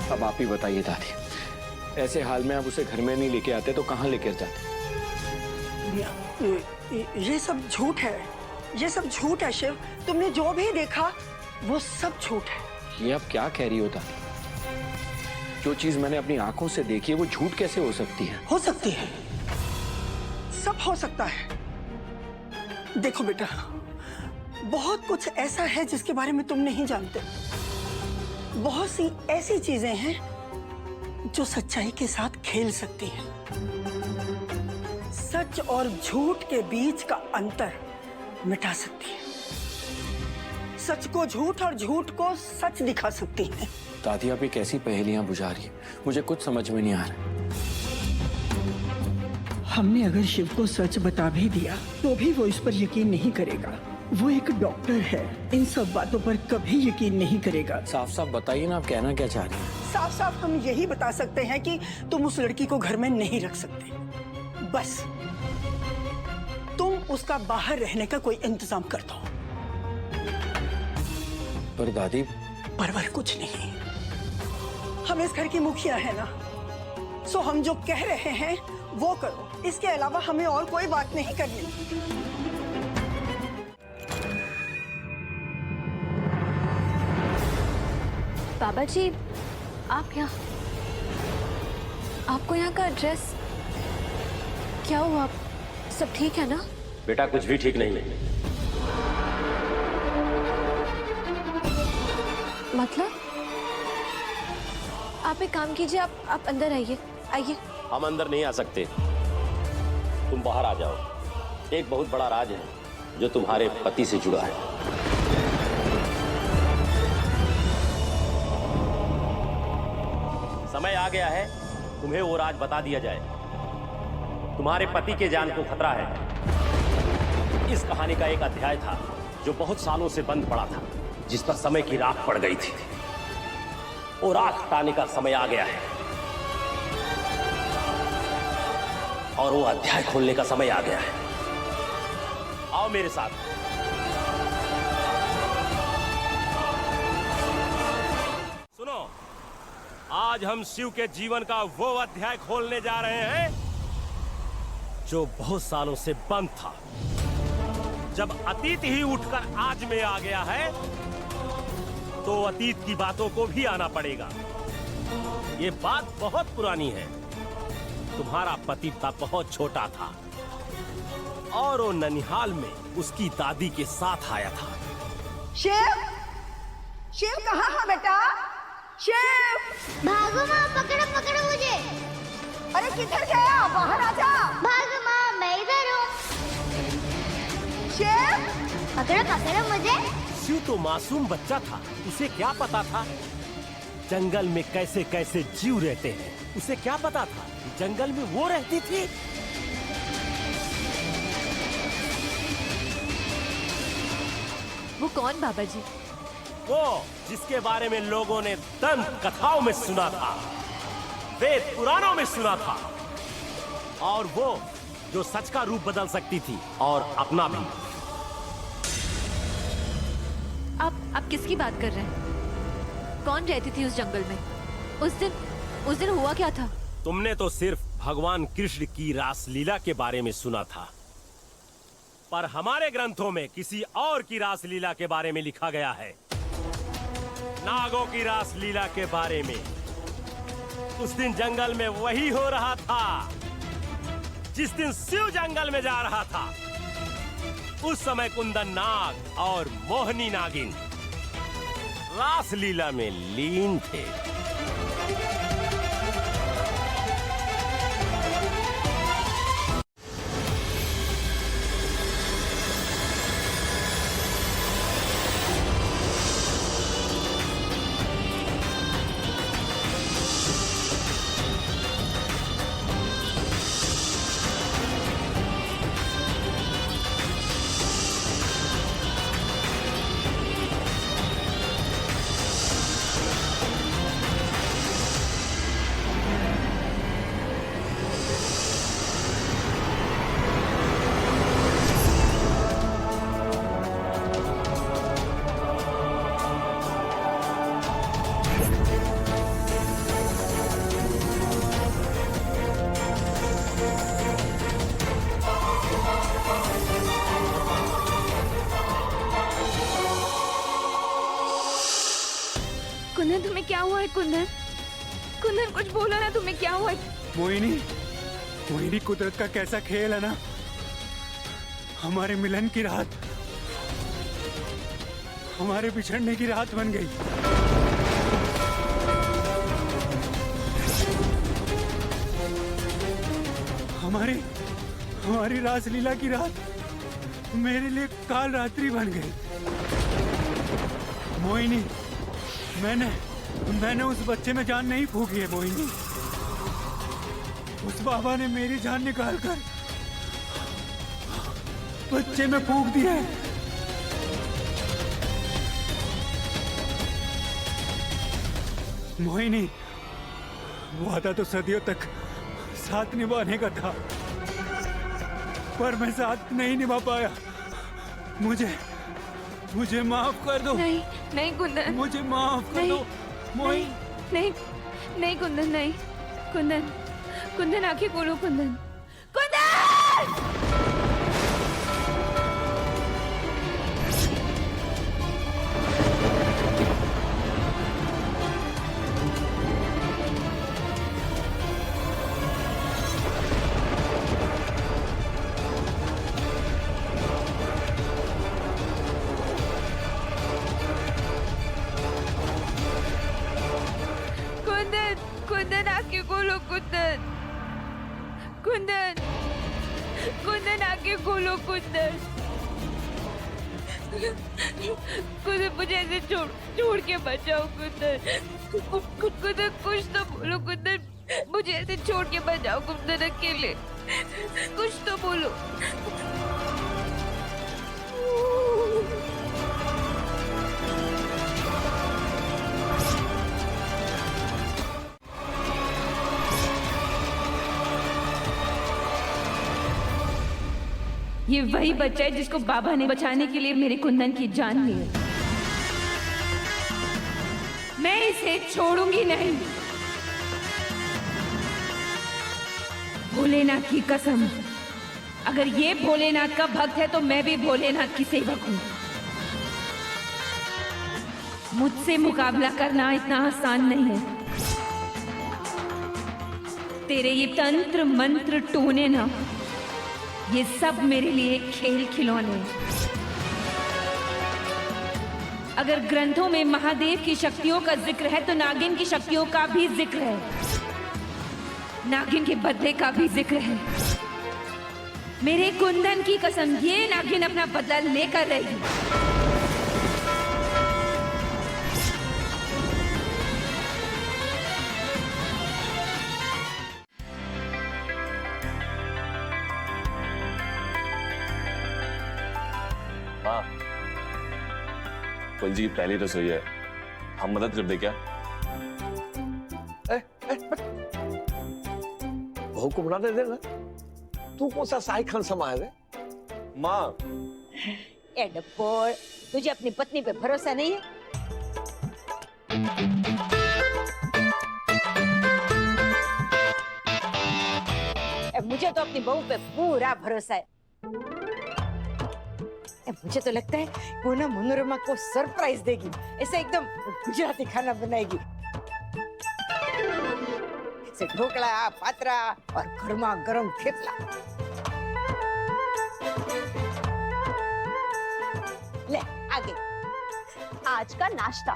अब आप ही बताइए दादी, ऐसे हाल में आप उसे घर में नहीं लेके आते तो कहाँ लेकर जाते? ये सब झूठ है, ये सब झूठ है शिव। तुमने जो भी देखा वो सब झूठ है। ये आप क्या कह रही हो दादी? जो चीज मैंने अपनी आंखों से देखी है वो झूठ कैसे हो सकती है? हो सकती है, सब हो सकता है। देखो बेटा, बहुत कुछ ऐसा है जिसके बारे में तुम नहीं जानते। बहुत सी ऐसी चीजें हैं जो सच्चाई के साथ खेल सकती हैं। सच और झूठ के बीच का अंतर मिटा सकती है। सच को झूठ और झूठ को सच दिखा सकती है। दादी आप ये कैसी पहेलियां बुझा रही है? मुझे कुछ समझ में नहीं आ रहा। हमने अगर शिव को सच बता भी दिया तो भी वो इस पर यकीन नहीं करेगा। वो एक डॉक्टर है, इन सब बातों पर कभी यकीन नहीं करेगा। साफ साफ बताइए ना, आप कहना क्या चाह रही हैं? साफ साफ हम यही बता सकते हैं कि तुम उस लड़की को घर में नहीं रख सकते। बस तुम उसका बाहर रहने का कोई इंतजाम कर दो। पर दादी, परवर कुछ नहीं, हम इस घर की मुखिया है ना, सो हम जो कह रहे हैं वो करो। इसके अलावा हमें और कोई बात नहीं करनी। बाबा जी, आप यहाँ, आपको यहाँ का एड्रेस? क्या हुआ, सब ठीक है ना? बेटा कुछ भी ठीक नहीं है। मतलब आप एक काम कीजिए, आप अंदर आइए, आइए। हम अंदर नहीं आ सकते, तुम बाहर आ जाओ। एक बहुत बड़ा राज है जो तुम्हारे पति से जुड़ा है। समय आ गया है तुम्हें वो राज बता दिया जाए। तुम्हारे पति के जान को खतरा है। इस कहानी का एक अध्याय था जो बहुत सालों से बंद पड़ा था, जिस पर समय की राख पड़ गई थी। वो राख हटाने का समय आ गया है और वो अध्याय खोलने का समय आ गया है। आओ मेरे साथ। सुनो, आज हम शिव के जीवन का वो अध्याय खोलने जा रहे हैं जो बहुत सालों से बंद था। जब अतीत ही उठकर आज में आ गया है तो अतीत की बातों को भी आना पड़ेगा। ये बात बहुत पुरानी है। तुम्हारा पति तब बहुत छोटा था और वो ननिहाल में उसकी दादी के साथ आया था। शिव, शिव कहाँ है बेटा? शिव! भागो माँ, पकड़ो पकड़ो मुझे। अरे किधर गया? बाहर आ जा। भागो माँ, मैं इधर हूँ। शिव! पकड़ो पकड़ो मुझे। शिव तो मासूम बच्चा था, उसे क्या पता था जंगल में कैसे कैसे जीव रहते हैं। उसे क्या पता था जंगल में वो रहती थी। वो कौन बाबा जी? वो जिसके बारे में लोगों ने दंत कथाओं में सुना था, वेद पुराणों में सुना था, और वो जो सच का रूप बदल सकती थी और अपना भी। आप किसकी बात कर रहे हैं? कौन रहती थी उस जंगल में? उस दिन हुआ क्या था? तुमने तो सिर्फ भगवान कृष्ण की रासलीला के बारे में सुना था, पर हमारे ग्रंथों में किसी और की रासलीला के बारे में लिखा गया है। नागों की रासलीला के बारे में। उस दिन जंगल में वही हो रहा था जिस दिन शिव जंगल में जा रहा था। उस समय कुंदन नाग और मोहनी नागिन रासलीला में लीन थे। कुंदन, तुम्हें क्या हुआ है? कुंदन, कुंदन कुछ बोलो ना, तुम्हें क्या हुआ है? मोहिनी, मोहिनी, कुदरत का कैसा खेल है ना। हमारे मिलन की रात हमारे बिछड़ने की रात बन गई। हमारी रासलीला की रात मेरे लिए काल रात्रि बन गई। मोहिनी, मैंने उस बच्चे में जान नहीं फूकी है मोहिनी। उस बाबा ने मेरी जान निकालकर बच्चे में फूंक दिया है। मोहिनी, वादा तो सदियों तक साथ निभाने का था, पर मैं साथ नहीं निभा पाया। मुझे माफ कर दो। नहीं, नहीं कुंदन, मुझे माफ कर दो। नहीं, नहीं, नहीं कुंदन, नहीं। कुंदन, कुंदन आंखें खोलो। कुंदन, कुंदन! कुंदन, कुंदन आके खोलो कुंदन, कुंदन, कुंदन आके खोलो कुंदन, कुंदन मुझे ऐसे छोड़ के बचाओ कुंदन, कुंदन कुछ तो बोलो कुंदन, मुझे ऐसे छोड़ के बचाओ कुंदन अकेले, कुछ तो बोलो। ये वही बच्चा है जिसको बाबा ने बचाने के लिए मेरे कुंदन की जान ली है। मैं इसे छोड़ूंगी नहीं। भोलेनाथ की कसम, अगर ये भोलेनाथ का भक्त है तो मैं भी भोलेनाथ की सेवक हूँ। मुझसे मुकाबला करना इतना आसान नहीं है। तेरे ये तंत्र मंत्र टोने ना, ये सब मेरे लिए खेल खिलौने। अगर ग्रंथों में महादेव की शक्तियों का जिक्र है तो नागिन की शक्तियों का भी जिक्र है, नागिन के बदले का भी जिक्र है। मेरे कुंदन की कसम, ये नागिन अपना बदला लेकर रहेगी। हाँ, कुल जी की पहली रसोई है, हम मदद कर दे क्या? बहू को बना दे देना। तू कौन सा शाही खान समा है? माँ, ए डब्बोर, तुझे अपनी पत्नी पे भरोसा नहीं है? मुझे तो अपनी बहू पे पूरा भरोसा है। मुझे तो लगता है वो ना मनोरमा को सरप्राइज देगी, ऐसे एकदम गुजराती खाना बनाएगी, ऐसे ढोकला, पात्रा और गर्मा गर्म थेपला। ले आगे आज का नाश्ता।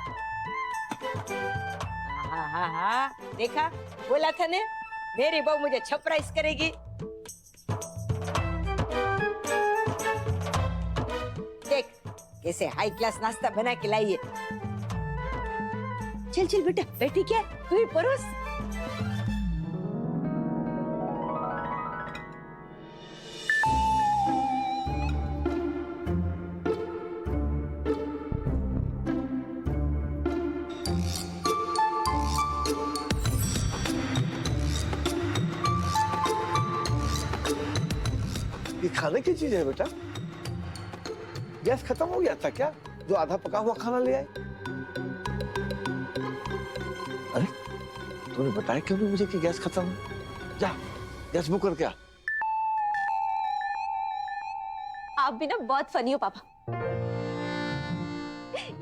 हाँ हाँ हाँ, देखा, बोला था ने, मेरी बहू मुझे सरप्राइज करेगी। देख कैसे हाई क्लास नाश्ता बना के लाई है। चल चल बेटा, बैठी क्या, तू ही परोस। ये खाने की चीज है बेटा? गैस खत्म हो गया था क्या, जो आधा पका हुआ खाना ले आए? अरे तूने बताया क्यों नहीं मुझे कि गैस खत्म है? जा गैस बुक करके आ। आप भी ना बहुत फनी हो पापा।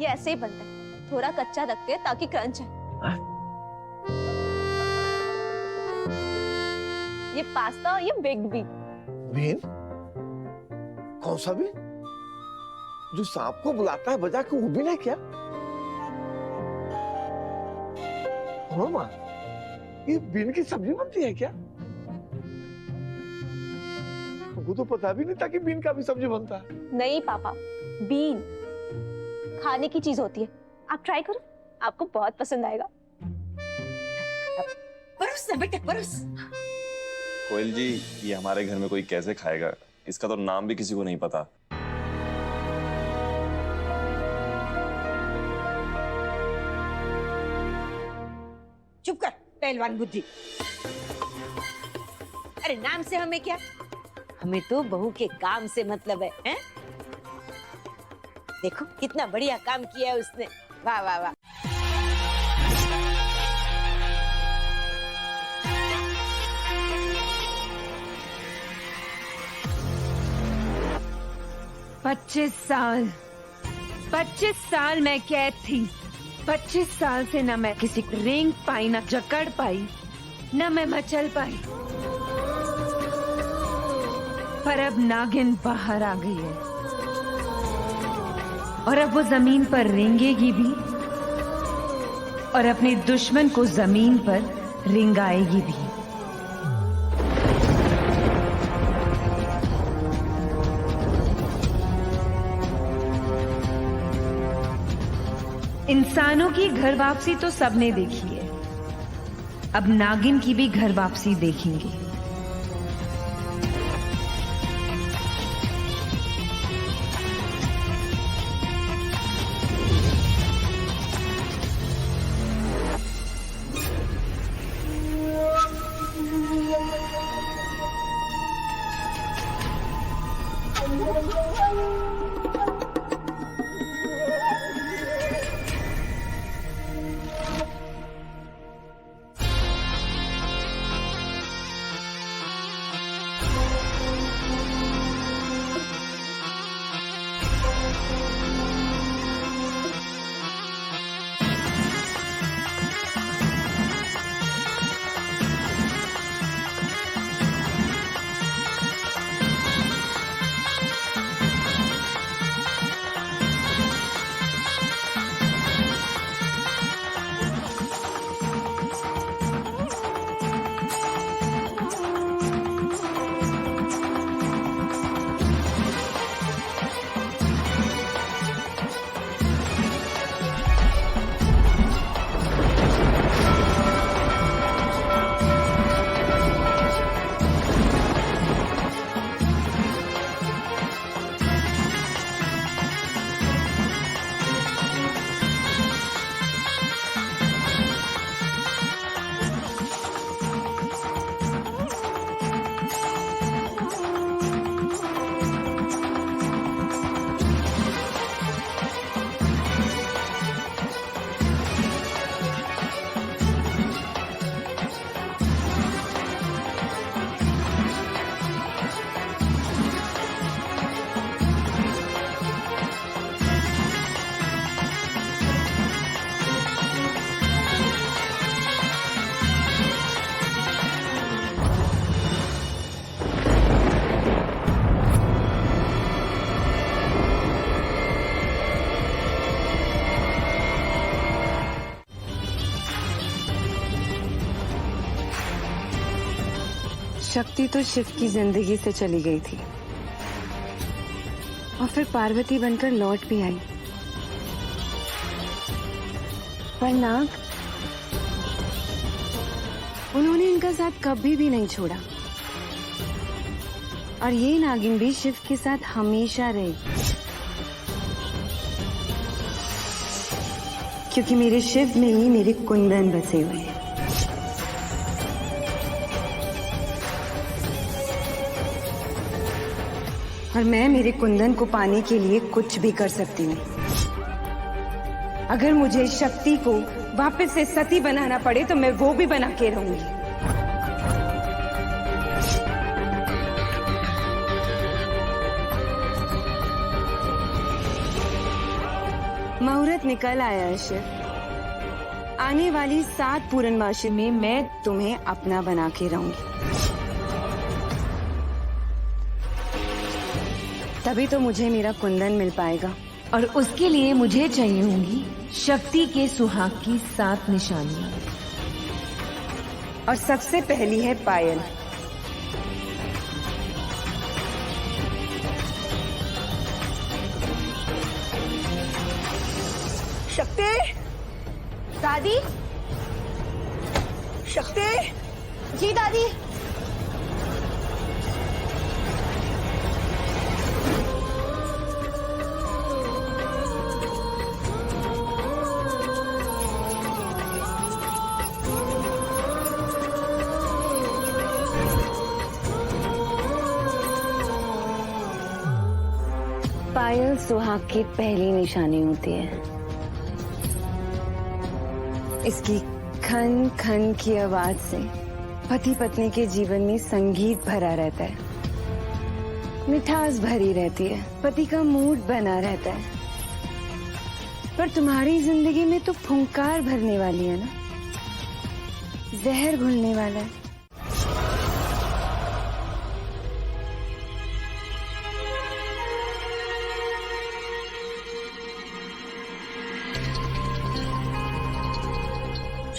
ये ऐसे ही बनता है, थोड़ा कच्चा रखते हैं ताकि क्रंच है। ये पास्ता और ये बेक्ड बीन। बीन? कौन सा बीन? जो सांप को बुलाता है बजा के, वो बीन है क्या? हाँ माँ, ये बीन की सब्जी बनती है क्या? हमको तो पता भी नहीं था कि बीन का भी सब्जी बनता है। नहीं पापा, बीन खाने की चीज होती है, आप ट्राई करो, आपको बहुत पसंद आएगा। परोस ना बेटा, परोस। कोयल जी, ये हमारे घर में कोई कैसे खाएगा? इसका तो नाम भी किसी को नहीं पता। चुप कर पहलवान बुद्धि। अरे नाम से हमें क्या, हमें तो बहू के काम से मतलब है, हैं? देखो कितना बढ़िया काम किया है उसने, वाह वाह वाह। पच्चीस साल मैं कैद थी। 25 साल से न मैं किसी को रेंग पाई, न जकड़ पाई, न मैं मचल पाई। पर अब नागिन बाहर आ गई है और अब वो जमीन पर रेंगेगी भी और अपने दुश्मन को जमीन पर रिंग आएगी भी। इंसानों की घर वापसी तो सबने देखी है, अब नागिन की भी घर वापसी देखेंगे। शक्ति तो शिव की जिंदगी से चली गई थी और फिर पार्वती बनकर लौट भी आई, पर नाग, उन्होंने इनका साथ कभी भी नहीं छोड़ा और ये नागिन भी शिव के साथ हमेशा रही, क्योंकि मेरे शिव में ही मेरे कुंदन बसे हुए हैं। और मैं मेरे कुंदन को पाने के लिए कुछ भी कर सकती हूँ। अगर मुझे शक्ति को वापस से सती बनाना पड़े तो मैं वो भी बना के रहूंगी। मुहूर्त निकल आया है शिव, आने वाली 7 पूर्णमासी में मैं तुम्हें अपना बना के रहूंगी। तभी तो मुझे मेरा कुंदन मिल पाएगा और उसके लिए मुझे चाहिए होंगी शक्ति के सुहाग की 7 निशानियां। और सबसे पहली है पायल। शक्ति, दादी, शक्ति, जी दादी। पायल सुहाग की पहली निशानी होती है। इसकी खन खन की आवाज से पति पत्नी के जीवन में संगीत भरा रहता है, मिठास भरी रहती है, पति का मूड बना रहता है। पर तुम्हारी जिंदगी में तो फुंकार भरने वाली है ना, जहर घुलने वाला है।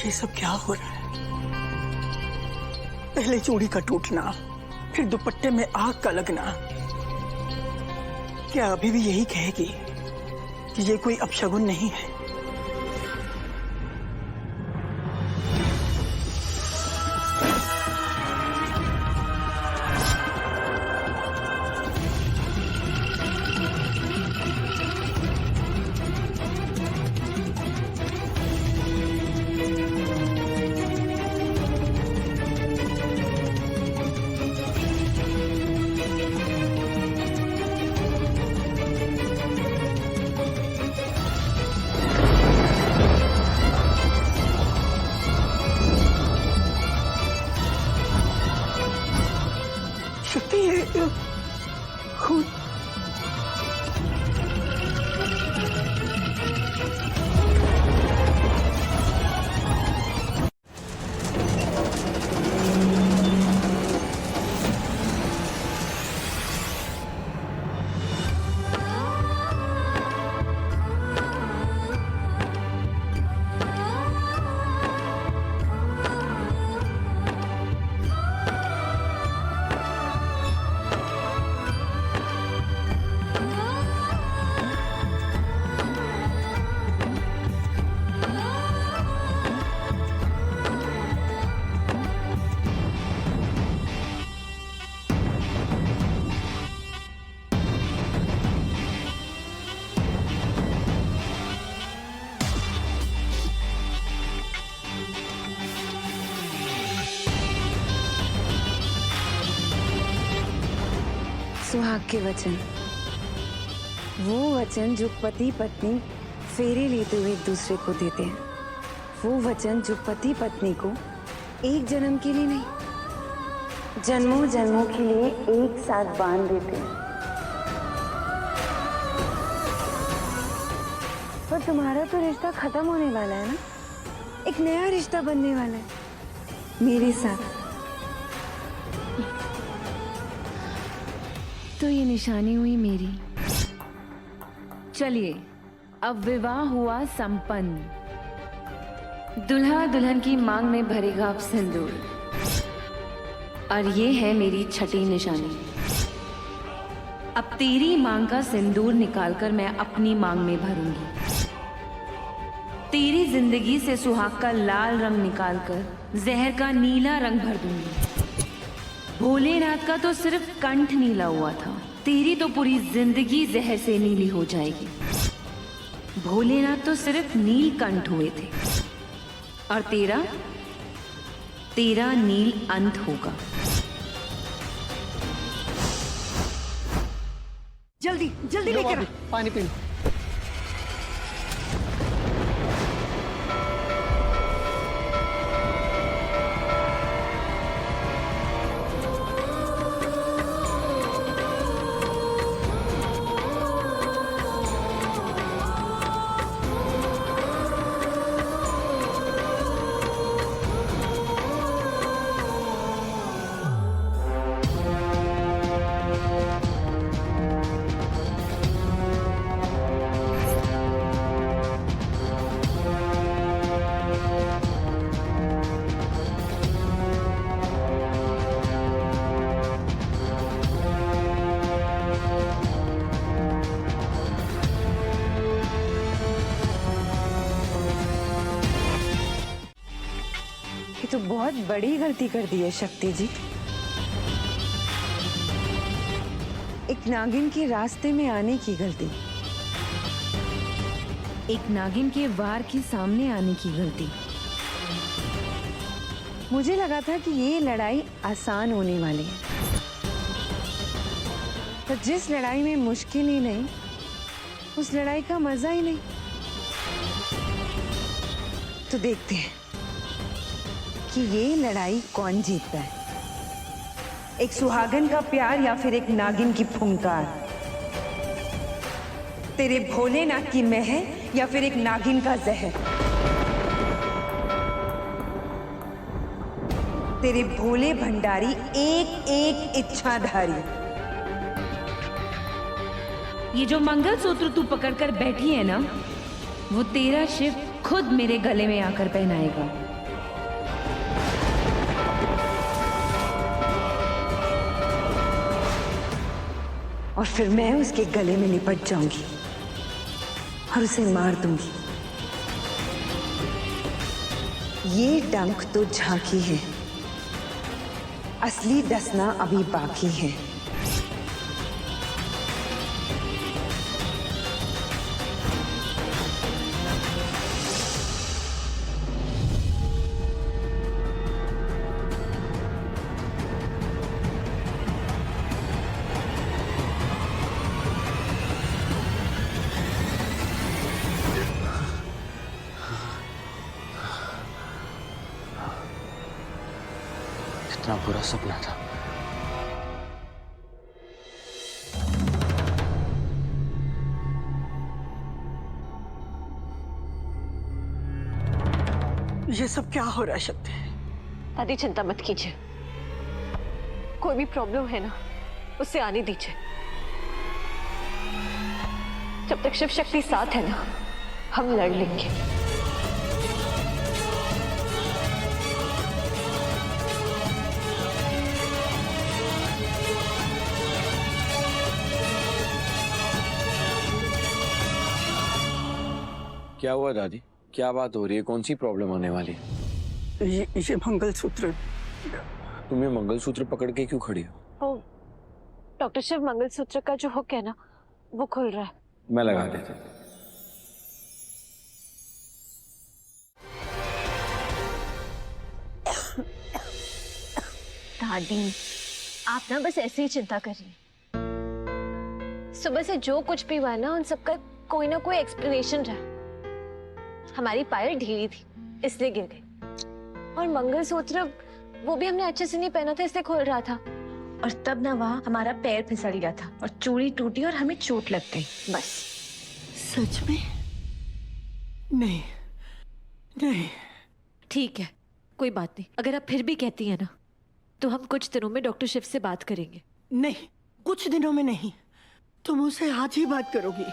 ये सब क्या हो रहा है? पहले चूड़ी का टूटना, फिर दुपट्टे में आग का लगना। क्या अभी भी यही कहेगी कि ये कोई अपशगुन नहीं है? शक्ति ये खून सुहाग के वचन, वो वचन जो पति पत्नी फेरे लेते हुए एक दूसरे को देते हैं, वो वचन जो पति पत्नी को एक जन्म के लिए नहीं, जन्मों जन्मों के लिए एक साथ बांध देते हैं। पर तुम्हारा तो रिश्ता खत्म होने वाला है ना, एक नया रिश्ता बनने वाला है मेरे साथ। तो ये निशानी हुई मेरी। चलिए, अब विवाह हुआ संपन्न। दुल्हा दुल्हन की मांग में भरेगा अब सिंदूर, और ये है मेरी छठी निशानी। अब तेरी मांग का सिंदूर निकालकर मैं अपनी मांग में भरूंगी। तेरी जिंदगी से सुहाग का लाल रंग निकालकर जहर का नीला रंग भर दूंगी। भोलेनाथ का तो सिर्फ कंठ नीला हुआ था, तेरी तो पूरी जिंदगी जहर से नीली हो जाएगी। भोलेनाथ तो सिर्फ नील कंठ हुए थे, और तेरा नील अंत होगा। जल्दी जल्दी लेकर पानी पी लो। तो बहुत बड़ी गलती कर दी है शक्ति जी। एक नागिन के रास्ते में आने की गलती, एक नागिन के वार के सामने आने की गलती। मुझे लगा था कि ये लड़ाई आसान होने वाली है, पर जिस लड़ाई में मुश्किल ही नहीं, उस लड़ाई का मजा ही नहीं। तो देखते हैं कि ये लड़ाई कौन जीतता है, एक सुहागन का प्यार या फिर एक नागिन की फुंकार, तेरे भोलेनाथ की मेहर या फिर एक नागिन का जहर, तेरे भोले भंडारी एक एक इच्छाधारी। ये जो मंगलसूत्र तू पकड़कर बैठी है ना, वो तेरा शिव खुद मेरे गले में आकर पहनाएगा। और फिर मैं उसके गले में लिपट जाऊंगी और उसे मार दूंगी। ये डंक तो झांकी है, असली डसना अभी बाकी है। कितना बुरा सपना था। ये सब क्या हो रहा है शक्ति? दादी चिंता मत कीजिए, कोई भी प्रॉब्लम है ना उससे आने दीजिए। जब तक शिव शक्ति साथ है ना हम लड़ लेंगे। क्या हुआ दादी? क्या बात हो रही है? कौन सी प्रॉब्लम होने वाली है? ये मंगलसूत्र। तुम्हें मंगलसूत्र पकड़ के क्यों खड़ी हो? ओ, डॉक्टर शिव मंगलसूत्र का जो हुक है ना वो खुल रहा है। मैं लगा देता। दादी आप ना बस ऐसे ही चिंता कर रही हैं। सुबह से जो कुछ भी हुआ है ना उन सबका कोई ना कोई एक्सप्लेनेशन रहा। हमारी पायल ढीली थी इसलिए गिर गई, और मंगलसूत्र वो भी हमने अच्छे से नहीं पहना था इसलिए खुल रहा था, और तब ना वहाँ हमारा पैर फिसल गया था और चूड़ी टूटी और हमें चोट लग गई। बस। सच में? नहीं नहीं। ठीक है, कोई बात नहीं। अगर आप फिर भी कहती हैं ना तो हम कुछ दिनों में डॉक्टर शिव से बात करेंगे। नहीं, कुछ दिनों में नहीं, तुम उससे आज ही बात करोगी।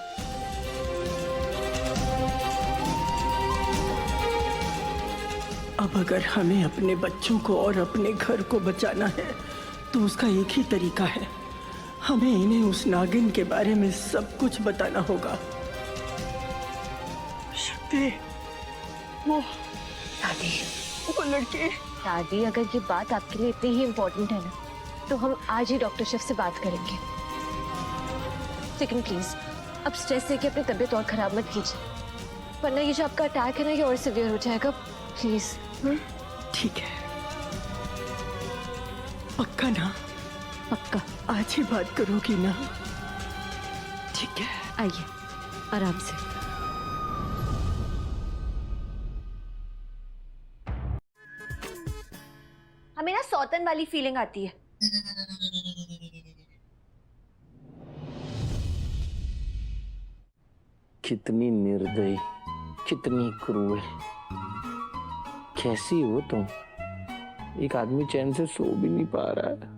अब अगर हमें अपने बच्चों को और अपने घर को बचाना है तो उसका एक ही तरीका है, हमें इन्हें उस नागिन के बारे में सब कुछ बताना होगा। शक्ति, वो दादी, वो लड़की। दादी अगर ये बात आपके लिए इतनी ही इम्पोर्टेंट है ना तो हम आज ही डॉक्टर शिव से बात करेंगे। लेकिन प्लीज अब स्ट्रेस लेके अपनी तबीयत और खराब मत कीजिए, वरना ये जो आपका अटैक है ना ये और सिवियर हो जाएगा। प्लीज। ठीक है, पक्का ना? पक्का। आज ही बात करोगी ना? ठीक है, आइए आराम से। हमें ना सौतन वाली फीलिंग आती है। कितनी निर्दयी, कितनी क्रूर, कैसी हो तुम? एक आदमी चैन से सो भी नहीं पा रहा है।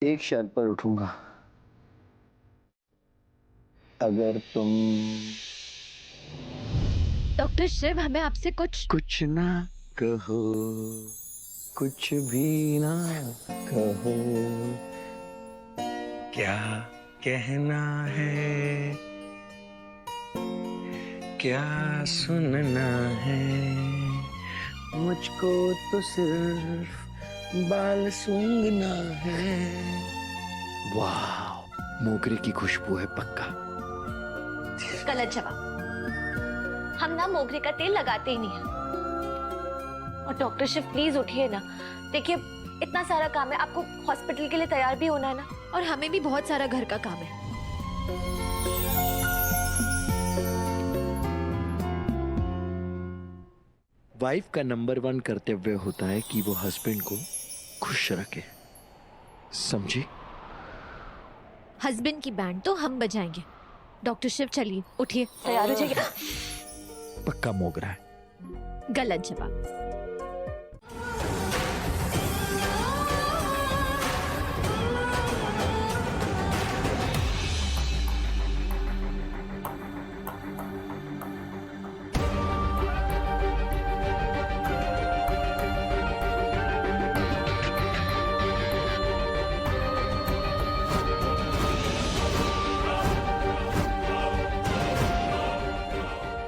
एक शर्त पर उठूंगा, अगर तुम डॉक्टर शिव, हमें आपसे कुछ ना कहो, कुछ भी ना कहो, क्या कहना है, क्या सुनना है, मुझको तो सिर्फ बाल सूंघना है। वाह, मोगरे की खुशबू है पक्का। गलत जवाब। हम ना मोगरे का तेल लगाते ही नहीं है। और डॉक्टर शिव प्लीज उठिए ना, देखिए इतना सारा काम है, आपको हॉस्पिटल के लिए तैयार भी होना है ना, और हमें भी बहुत सारा घर का काम है। वाइफ का नंबर 1 कर्तव्य होता है कि वो हस्बैंड को खुश रखे, समझी? हस्बैंड की बैंड तो हम बजाएंगे। डॉक्टर शिव चलिए, उठिए, तैयार हो जाइए। पक्का मोगरा है। गलत जवाब।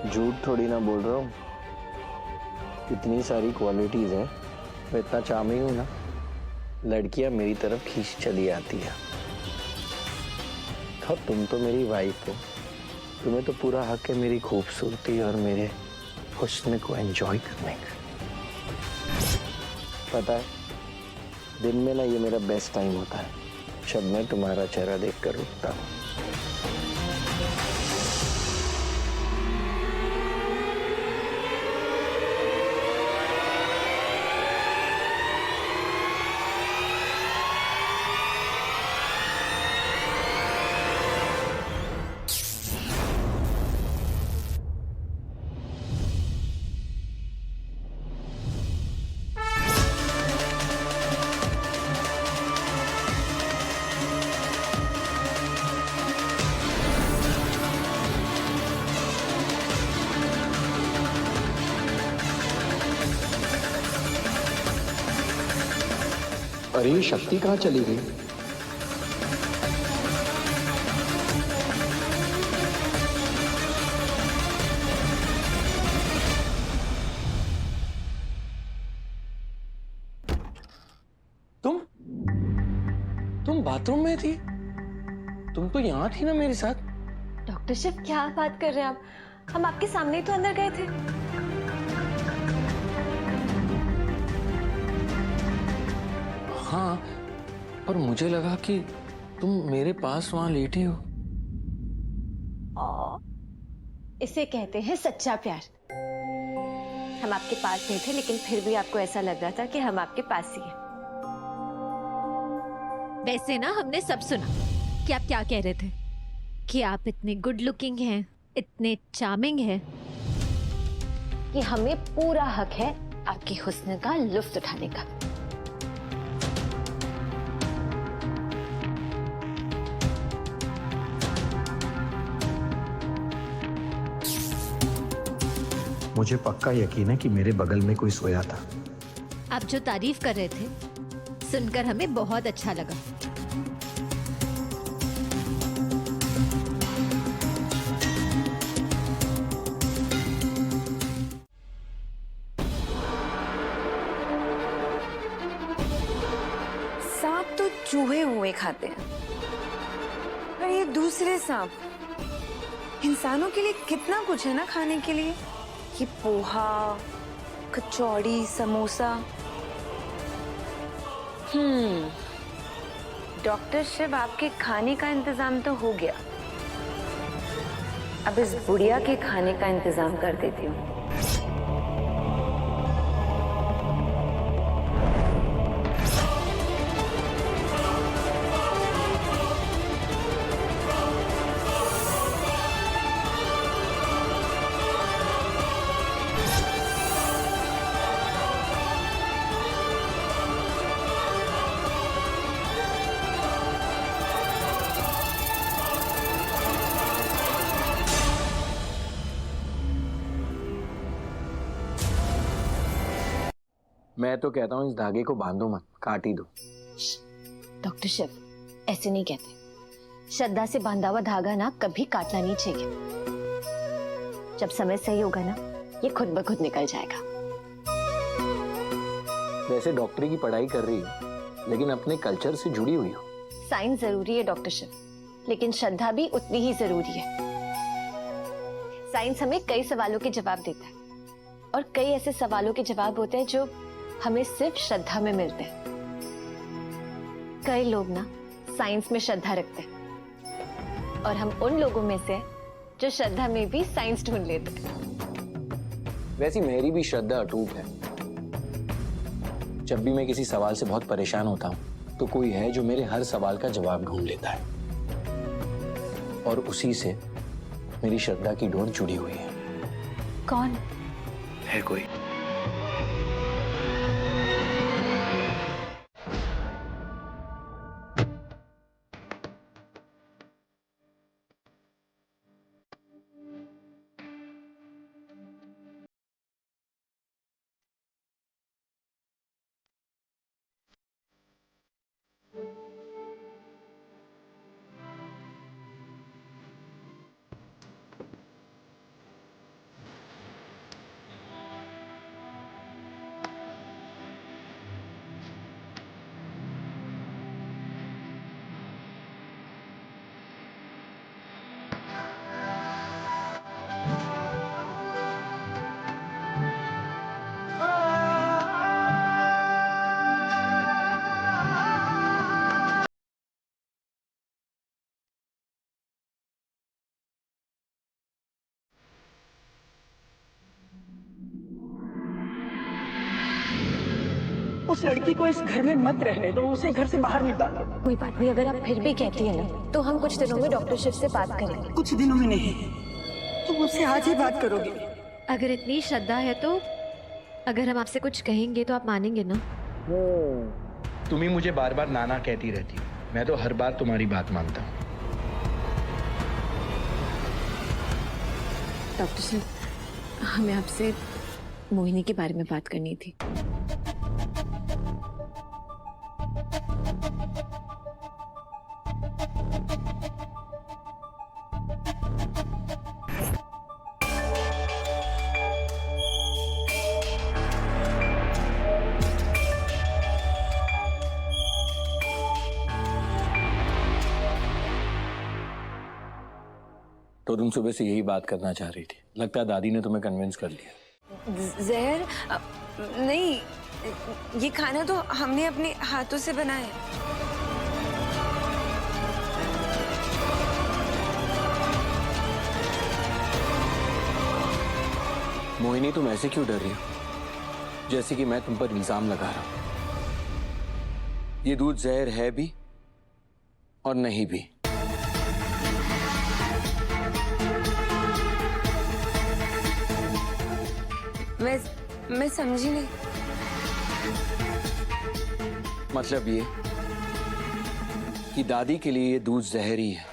झूठ थोड़ी ना बोल रहा हूँ, इतनी सारी क्वालिटीज हैं, मैं इतना चार्मिंग हूँ ना, लड़कियां मेरी तरफ खींच चली आती है। और तुम तो मेरी वाइफ हो, तुम्हें तो पूरा हक है मेरी खूबसूरती और मेरे हुस्न को एंजॉय करने का। पता है, दिन में ना ये मेरा बेस्ट टाइम होता है, जब मैं तुम्हारा चेहरा देखकर उठता हूँ। अरे ये शक्ति कहाँ चली गई? तुम बाथरूम में थी? तुम तो यहाँ थी ना मेरे साथ? डॉक्टर शिव, क्या बात कर रहे हैं आप? हम आपके सामने ही तो अंदर गए थे। हाँ, पर मुझे लगा कि तुम मेरे पास वहां लेटी हो। इसे कहते हैं सच्चा प्यार। हम आपके पास नहीं थे, लेकिन फिर भी आपको ऐसा लग रहा था कि हम आपके पास ही हैं। वैसे ना, हमने सब सुना कि आप क्या कह रहे थे, कि आप इतने गुड लुकिंग हैं, इतने चार्मिंग हैं, कि हमें पूरा हक है आपके हुस्न का लुत्फ उठाने का। मुझे पक्का यकीन है कि मेरे बगल में कोई सोया था। आप जो तारीफ कर रहे थे, सुनकर हमें बहुत अच्छा लगा। सांप तो चूहे हुए खाते हैं, पर ये दूसरे सांप इंसानों के लिए कितना कुछ है ना खाने के लिए। ये पोहा, कचौड़ी, समोसा। डॉक्टर शिव, आपके खाने का इंतजाम तो हो गया, अब इस बुढ़िया के खाने का इंतजाम कर देती हूँ। मैं तो कहता हूँ इस धागे को बांधो मत, काट ही दो। डॉक्टर शिव, ऐसे नहीं कहते। श्रद्धा से बांधा हुआ धागा ना कभी काटना नहीं चाहिए। जब समय सही होगा ना, ये खुद ब खुद निकल जाएगा। वैसे डॉक्टरी की पढ़ाई कर रही हो, लेकिन अपने कल्चर से जुड़ी हुई हो। साइंस जरूरी है डॉक्टर शिव, लेकिन श्रद्धा भी उतनी ही जरूरी है। साइंस हमें कई सवालों के जवाब देता है, और कई ऐसे सवालों के जवाब होते हैं जो हमें सिर्फ श्रद्धा में मिलते हैं। कई लोग ना साइंस में श्रद्धा रखते हैं, और हम उन लोगों में से जो श्रद्धा में भी साइंस ढूंढ लेते हैं। वैसी मेरी भी श्रद्धा अटूट है। जब भी मैं किसी सवाल से बहुत परेशान होता हूँ, तो कोई है जो मेरे हर सवाल का जवाब ढूंढ लेता है, और उसी से मेरी श्रद्धा की डोर जुड़ी हुई है। कौन है? कोई उस लड़की को इस घर में मत रहने दो, उसे घर से बाहर निकालो। कोई बात नहीं, अगर आप फिर भी कहती है ना, तो हम कुछ दिनों में डॉक्टर शिव से बात करेंगे। कुछ दिनों में नहीं, तुम मुझसे आज ही बात करोगे। अगर इतनी श्रद्धा है तो अगर हम आपसे कुछ कहेंगे तो आप मानेंगे ना? तुम ही मुझे बार बार नाना कहती रहती हो, मैं तो हर बार तुम्हारी बात मानता हूँ। डॉक्टर शिव, हमें आपसे मोहिनी के बारे में बात करनी थी। तो तुम सुबह से यही बात करना चाह रही थी। लगता है दादी ने तुम्हें कन्विंस कर लिया। जहर नहीं, ये खाना तो हमने अपने हाथों से बनाया। मोहिनी, तुम ऐसे क्यों डर रही हो? जैसे कि मैं तुम पर इल्जाम लगा रहा हूं। ये दूध जहर है भी और नहीं भी। मैं समझी नहीं। मतलब ये कि दादी के लिए ये दूध जहर ही है।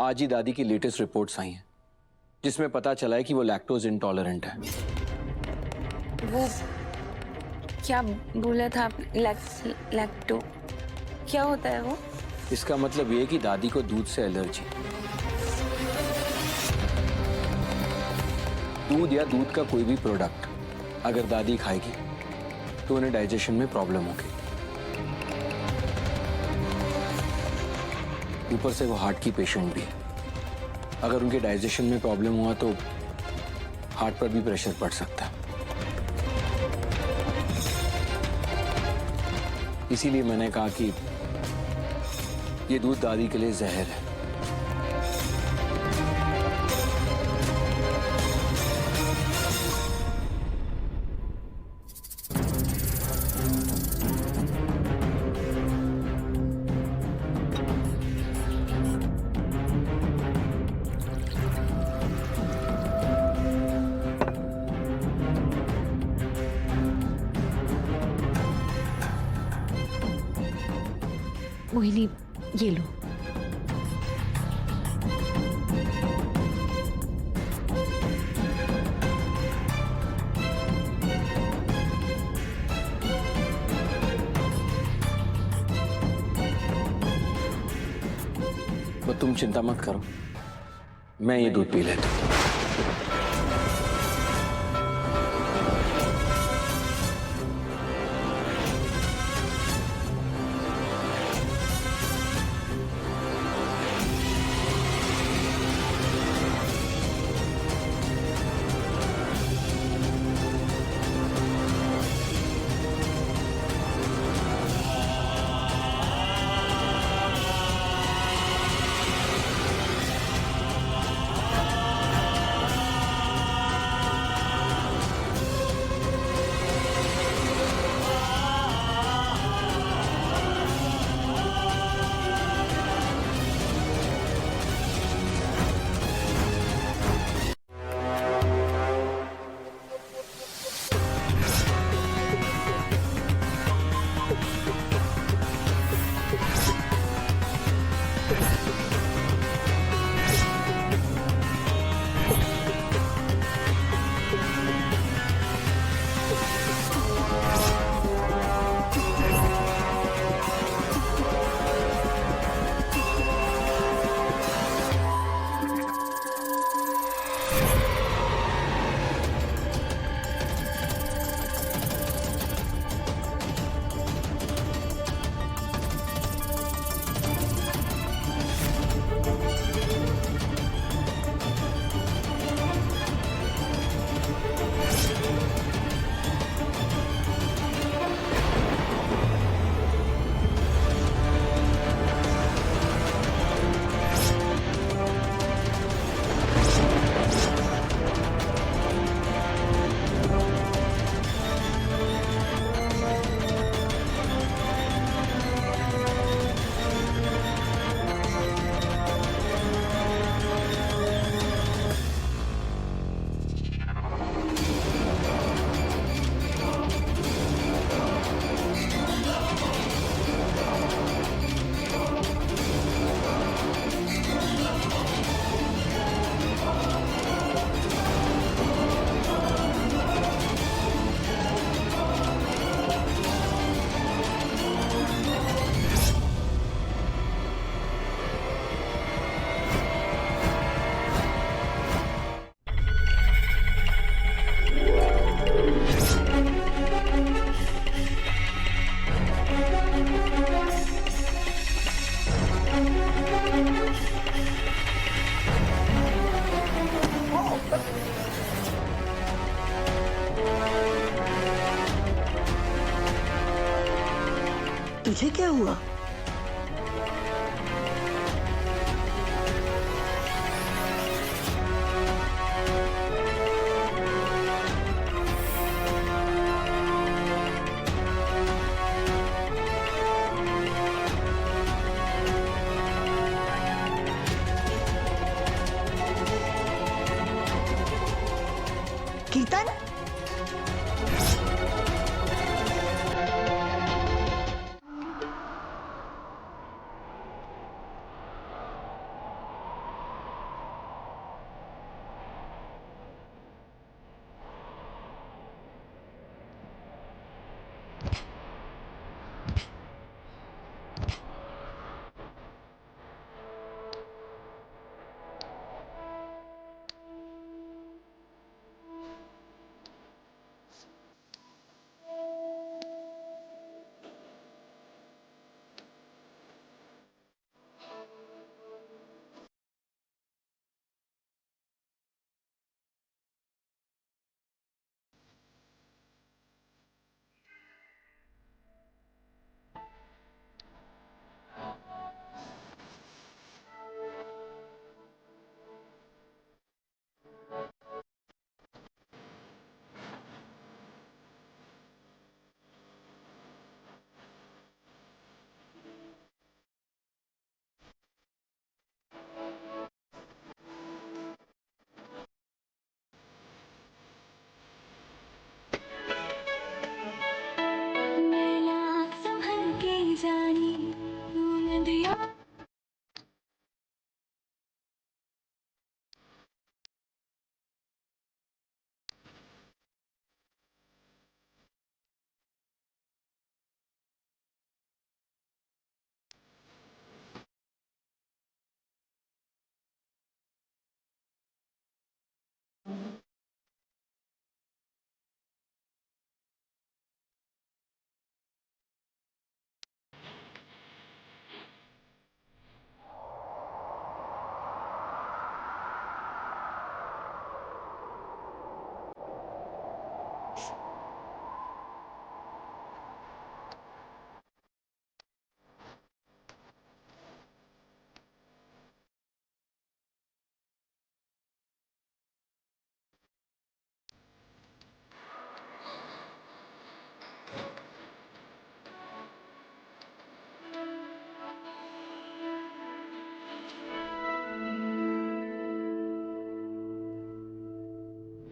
आज ही दादी की लेटेस्ट रिपोर्ट्स आई हैं, जिसमें पता चला है कि वो लैक्टोज इंटॉलरेंट है। वो क्या बोला था आपने? लैक्टो क्या होता है वो? इसका मतलब ये कि दादी को दूध से एलर्जी। दूध या दूध का कोई भी प्रोडक्ट अगर दादी खाएगी तो उन्हें डाइजेशन में प्रॉब्लम होगी। ऊपर से वो हार्ट की पेशेंट भी है। अगर उनके डाइजेशन में प्रॉब्लम हुआ तो हार्ट पर भी प्रेशर पड़ सकता है। इसीलिए मैंने कहा कि ये दूध दादी के लिए जहर है। मोहिनी, ये लो। तुम चिंता मत करो, मैं ये दूध पी लेता हूँ। तुझे क्या हुआ? कीर्तन,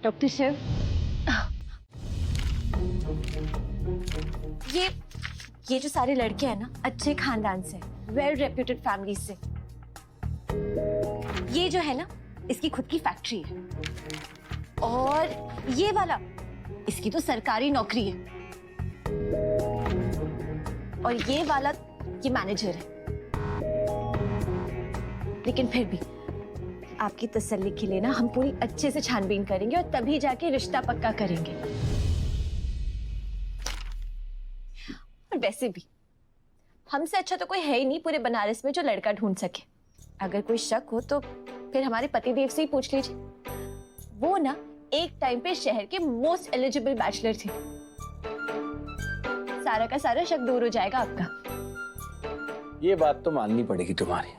डॉक्टर शिव, ये जो सारे लड़के हैं ना, अच्छे खानदान से, वेल रेप्यूटेड फैमिली से। ये जो है ना, इसकी खुद की फैक्ट्री है, और ये वाला, इसकी तो सरकारी नौकरी है, और ये वाला, ये मैनेजर है। लेकिन फिर भी आपकी तसल्ली के लिए ना हम पूरी अच्छे से छानबीन करेंगे और तभी जाके रिश्ता पक्का करेंगे। और वैसे भी हमसे अच्छा तो कोई है ही नहीं पूरे बनारस में जो लड़का ढूंढ सके। अगर कोई शक हो तो फिर हमारे पतिदेव से ही पूछ लीजिए। वो ना एक टाइम पे शहर के मोस्ट एलिजिबल बैचलर थे। सारा का सारा शक दूर हो जाएगा आपका। ये बात तो माननी पड़ेगी तुम्हारी,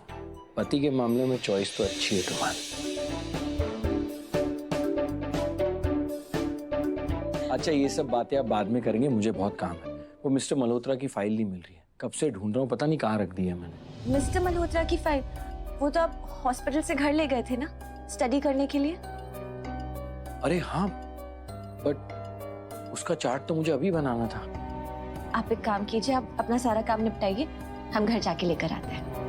पति के मामले में चॉइस तो अच्छी है तुम्हारी। अच्छा ये सब बातें आप बाद में करेंगे, मुझे बहुत काम है। वो मिस्टर मल्होत्रा की फाइल नहीं मिल रही है, कब से ढूंढ रहा हूँ, पता नहीं कहाँ रख दी है मैंने। मिस्टर मल्होत्रा की फाइल? वो तो आप हॉस्पिटल से घर ले गए थे ना स्टडी करने के लिए। अरे हाँ, बट उसका चार्ट तो मुझे अभी बनाना था। आप एक काम कीजिए, आप अपना सारा काम निपटाइए, हम घर जाके लेकर आते हैं।